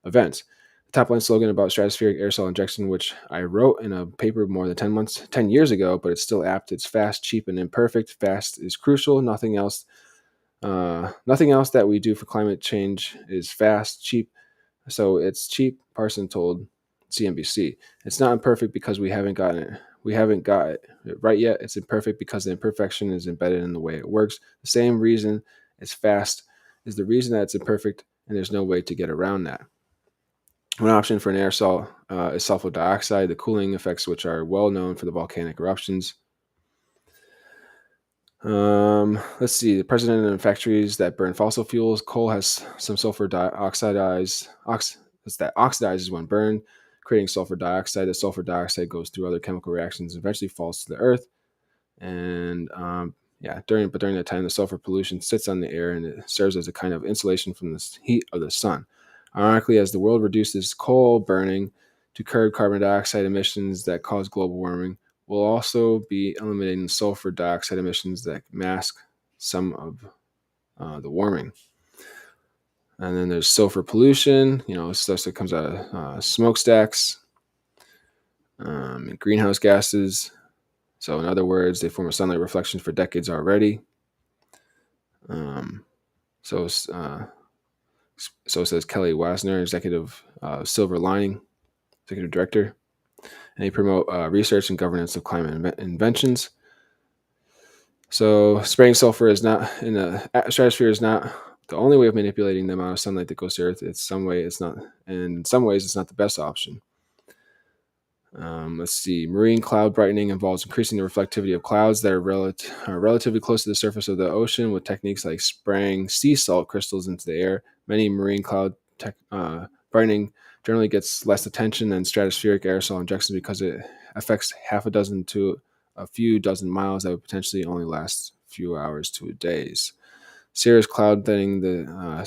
events. The top line slogan about stratospheric aerosol injection, which I wrote in a paper more than 10 years ago, but it's still apt. It's fast, cheap, and imperfect. Fast is crucial. Nothing else that we do for climate change is fast, cheap. So it's cheap, Parson told CNBC. It's not imperfect because we haven't got it right yet. It's imperfect because the imperfection is embedded in the way it works. The same reason it's fast is the reason that it's imperfect, and there's no way to get around that. One option for an aerosol is sulfur dioxide, the cooling effects which are well known for the volcanic eruptions. Let's see. The president of factories that burn fossil fuels, coal has some sulfur dioxide. That oxidizes when burned, creating sulfur dioxide. The sulfur dioxide goes through other chemical reactions and eventually falls to the earth. And during that time, the sulfur pollution sits on the air and it serves as a kind of insulation from the heat of the sun. Ironically, as the world reduces coal burning to curb carbon dioxide emissions that cause global warming, we'll also be eliminating sulfur dioxide emissions that mask some of the warming. And then there's sulfur pollution, stuff that comes out of smokestacks and greenhouse gases. So in other words, they form a sunlight reflection for decades already. So says Kelly Wasner, executive Silver Lining, executive director. And they promote research and governance of climate inventions. So spraying sulfur is not in the stratosphere is not the only way of manipulating the amount of sunlight that goes to Earth. It's not, and in some ways, it's not the best option. Let's see. Marine cloud brightening involves increasing the reflectivity of clouds that are relatively close to the surface of the ocean with techniques like spraying sea salt crystals into the air. Many marine cloud brightening generally gets less attention than stratospheric aerosol injections because it affects half a dozen to a few dozen miles that would potentially only last a few hours to days. Cirrus cloud thinning, the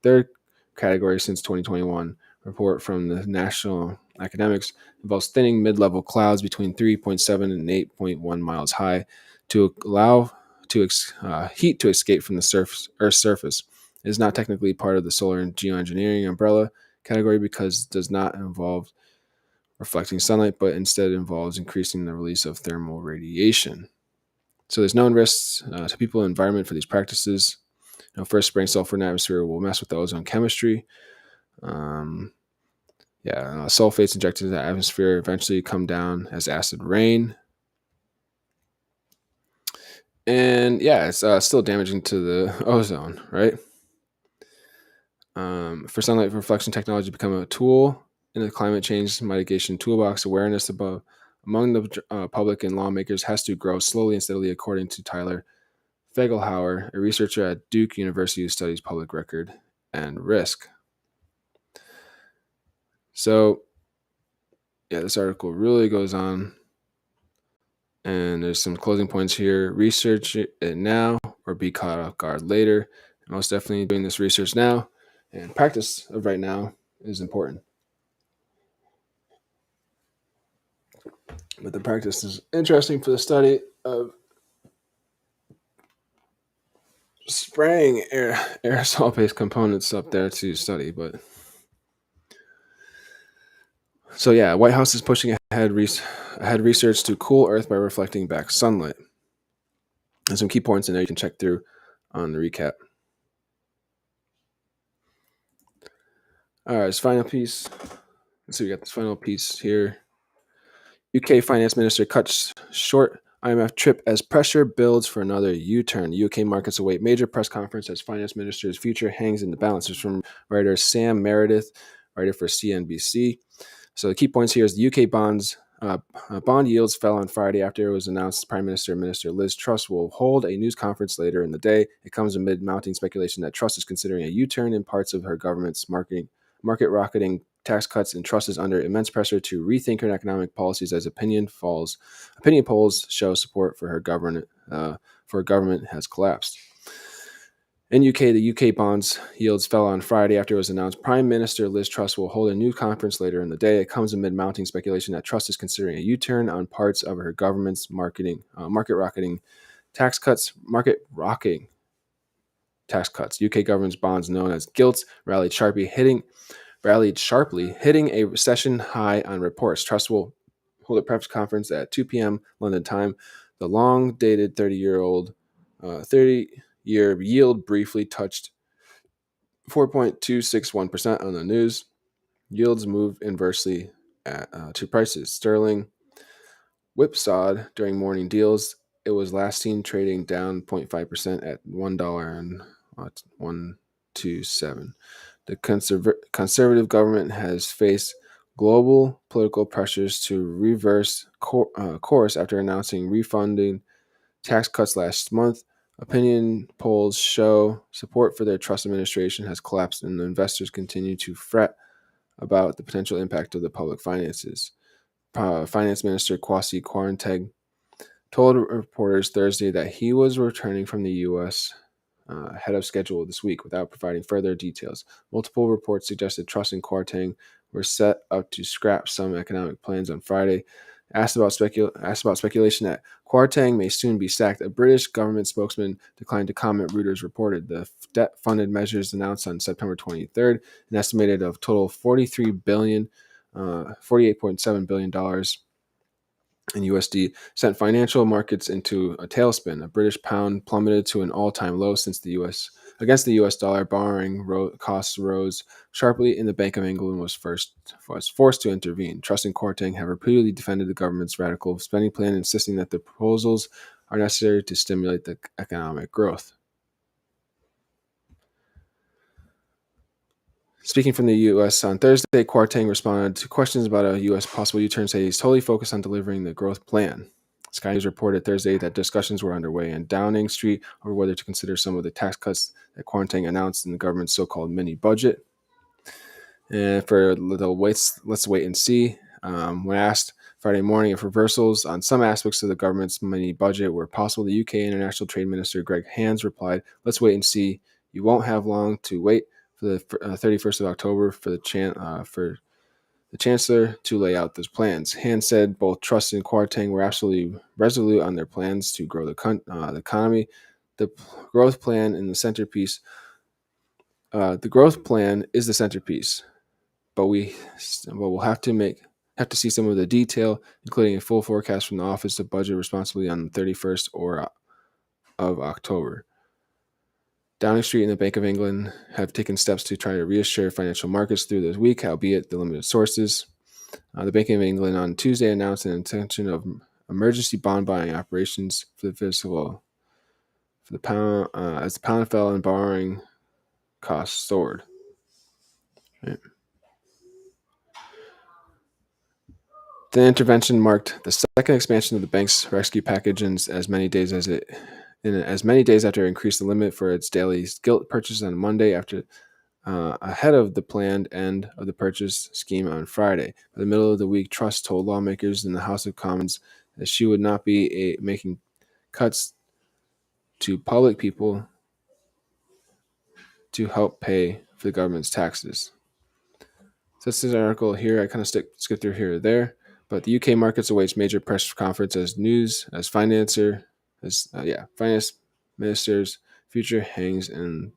third category since 2021 report from the National Academics, involves thinning mid-level clouds between 3.7 and 8.1 miles high to allow heat to escape from the Earth's surface. It is not technically part of the solar and geoengineering umbrella category because it does not involve reflecting sunlight, but instead involves increasing the release of thermal radiation. So there's known risks to people and environment for these practices. First, spraying sulfur in the atmosphere will mess with the ozone chemistry. Sulfates injected into the atmosphere eventually come down as acid rain. And it's still damaging to the ozone, right? For sunlight reflection technology to become a tool in the climate change mitigation toolbox, awareness among the public and lawmakers has to grow slowly and steadily, according to Tyler Fegelhauer, a researcher at Duke University who studies public record and risk. So, this article really goes on. And there's some closing points here. Research it now or be caught off guard later. Most definitely doing this research now. And practice of right now is important. But the practice is interesting for the study of spraying aerosol-based components up there to study. But so White House is pushing ahead research to cool Earth by reflecting back sunlight. And some key points in there you can check through on the recap. All right, this final piece. So we got this final piece here. UK Finance Minister cuts short IMF trip as pressure builds for another U-turn. UK markets await major press conference as finance minister's future hangs in the balance. This is from writer Sam Meredith, writer for CNBC. So the key points here is the UK bond yields fell on Friday after it was announced Prime Minister Liz Truss will hold a news conference later in the day. It comes amid mounting speculation that Truss is considering a U-turn in parts of her government's market-rocketing tax cuts, and Truss is under immense pressure to rethink her economic policies as opinion polls show support for her government has collapsed. In UK, the UK bonds yields fell on Friday after it was announced Prime Minister Liz Truss will hold a new conference later in the day. It comes amid mounting speculation that Truss is considering a U-turn on parts of her government's market-rocketing tax cuts. UK government's bonds, known as gilts, rallied sharply, hitting a recession high on reports. Truss will hold a press conference at 2 p.m. London time. The long-dated 30-year yield briefly touched 4.261% on the news. Yields move inversely to prices. Sterling whipsawed during morning deals. It was last seen trading down 0.5% at $1.127. The conservative government has faced global political pressures to reverse course after announcing refunding tax cuts last month. Opinion polls show support for their Truss administration has collapsed, and investors continue to fret about the potential impact of the public finances. Finance Minister Kwasi Kwarteng told reporters Thursday that he was returning from the U.S. Ahead of schedule this week without providing further details. Multiple reports suggested Truss and Kwarteng were set up to scrap some economic plans on Friday. Asked about speculation that Kwarteng may soon be sacked, a British government spokesman declined to comment. Reuters reported the debt-funded measures announced on September 23rd, an estimated of total $48.7 billion in USD, sent financial markets into a tailspin. A British pound plummeted to an all-time low since the U.S. against the U.S. dollar. Borrowing costs rose sharply, and the Bank of England was forced to intervene. Truss and Kwarteng have repeatedly defended the government's radical spending plan, insisting that the proposals are necessary to stimulate the economic growth. Speaking from the U.S. on Thursday, Kwarteng responded to questions about a U.S. possible U-turn, saying he's totally focused on delivering the growth plan. Sky News reported Thursday that discussions were underway in Downing Street over whether to consider some of the tax cuts that Kwarteng announced in the government's so-called mini budget. And for let's wait and see. When asked Friday morning if reversals on some aspects of the government's mini budget were possible, the UK International Trade Minister Greg Hands replied, "Let's wait and see. You won't have long to wait for the 31st of October for the Chancellor to lay out those plans." Hands said both Truss and Kwarteng were absolutely resolute on their plans to grow the economy. The growth plan is the centerpiece. But we'll have to see some of the detail, including a full forecast from the Office of Budget Responsibility on the 31st of October. Downing Street and the Bank of England have taken steps to try to reassure financial markets through this week, albeit the limited sources. The Bank of England on Tuesday announced an intention of emergency bond buying operations for the pound as the pound fell and borrowing costs soared. Right. The intervention marked the second expansion of the bank's rescue package in as many days after it increased the limit for its daily gilt purchase on Monday ahead of the planned end of the purchase scheme on Friday. By the middle of the week, Truss told lawmakers in the House of Commons that she would not be making cuts to public people to help pay for the government's taxes. So this is an article here. I kind of skip through here or there. But the UK markets awaits major press conference finance minister's future hangs in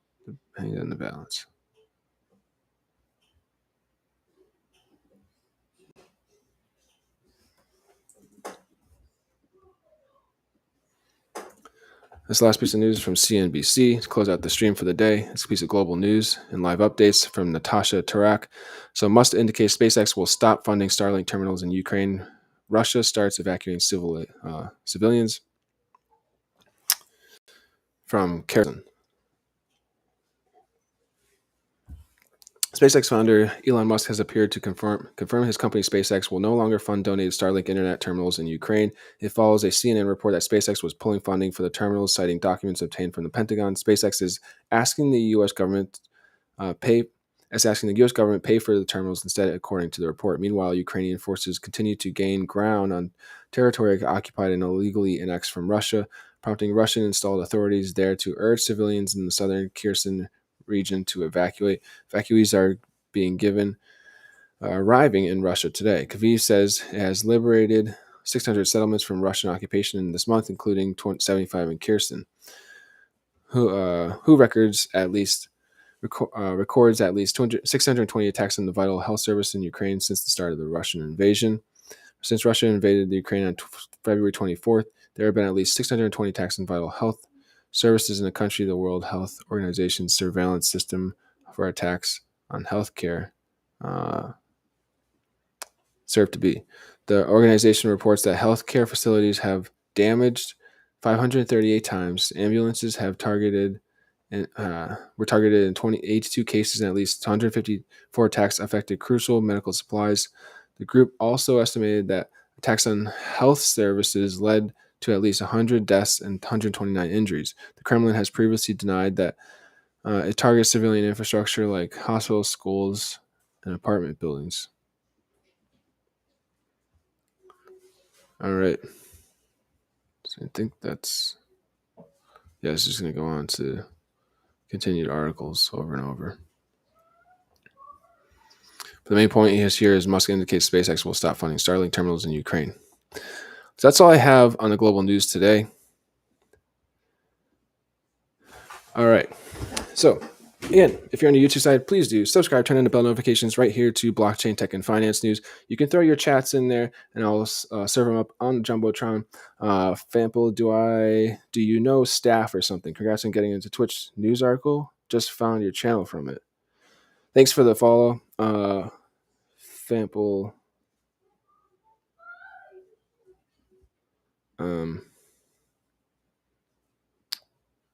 the balance. This last piece of news is from CNBC to close out the stream for the day. It's a piece of global news and live updates from Natasha Tarak. So must indicate SpaceX will stop funding Starlink terminals in Ukraine Russia starts evacuating civilians from Kherson. SpaceX founder Elon Musk has appeared to confirm his company SpaceX will no longer fund donated Starlink internet terminals in Ukraine. It follows a CNN report that SpaceX was pulling funding for the terminals, citing documents obtained from the Pentagon. SpaceX is asking the U.S. government pay for the terminals instead, according to the report. Meanwhile, Ukrainian forces continue to gain ground on territory occupied and illegally annexed from Russia, prompting Russian-installed authorities there to urge civilians in the southern Kherson region to evacuate. Evacuees are arriving in Russia today. Kyiv says it has liberated 600 settlements from Russian occupation in this month, including 75 in Kherson. WHO records at least 620 attacks on the vital health service in Ukraine since the start of the Russian invasion. Since Russia invaded the Ukraine on February 24th, there have been at least 620 attacks on vital health services in the country. The World Health Organization's surveillance system for attacks on healthcare served to be. The organization reports that healthcare facilities have damaged 538 times. Ambulances have were targeted in 82 cases, and at least 154 attacks affected crucial medical supplies. The group also estimated that attacks on health services led to at least 100 deaths and 129 injuries. The Kremlin has previously denied that it targets civilian infrastructure like hospitals, schools, and apartment buildings. All right. So I think it's just going to go on to continued articles over and over. But the main point here is Musk indicates SpaceX will stop funding Starlink terminals in Ukraine. So that's all I have on the global news today. All right. So again, if you're on the YouTube side, please do subscribe, turn on the bell notifications right here to Blockchain Tech and Finance News. You can throw your chats in there, and I'll serve them up on the Jumbotron. Fample, do you know staff or something? Congrats on getting into Twitch news article. Just found your channel from it. Thanks for the follow, Fample.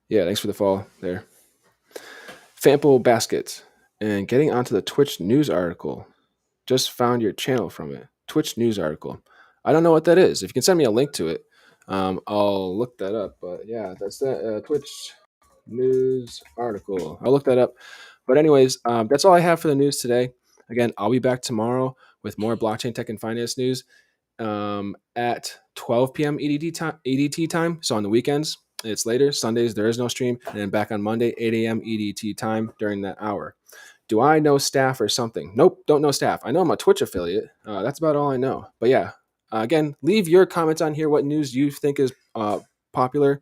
Thanks for the follow there. Fample Baskets and getting onto the Twitch news article. Just found your channel from it. Twitch news article. I don't know what that is. If you can send me a link to it, I'll look that up. But yeah, that's that Twitch news article. I'll look that up. But anyways, that's all I have for the news today. Again, I'll be back tomorrow with more blockchain tech and finance news at 12 p.m. EDT time. So on the weekends, it's later. Sundays, there is no stream. And then back on Monday, 8 a.m. EDT time during that hour. Do I know staff or something? Nope, don't know staff. I know I'm a Twitch affiliate. That's about all I know. But yeah, again, leave your comments on here. What news you think is popular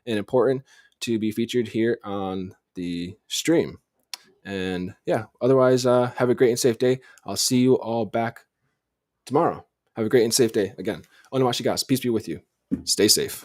and important to be featured here on the stream. And yeah, otherwise, have a great and safe day. I'll see you all back tomorrow. Have a great and safe day. Again, Onawashigas, peace be with you. Stay safe.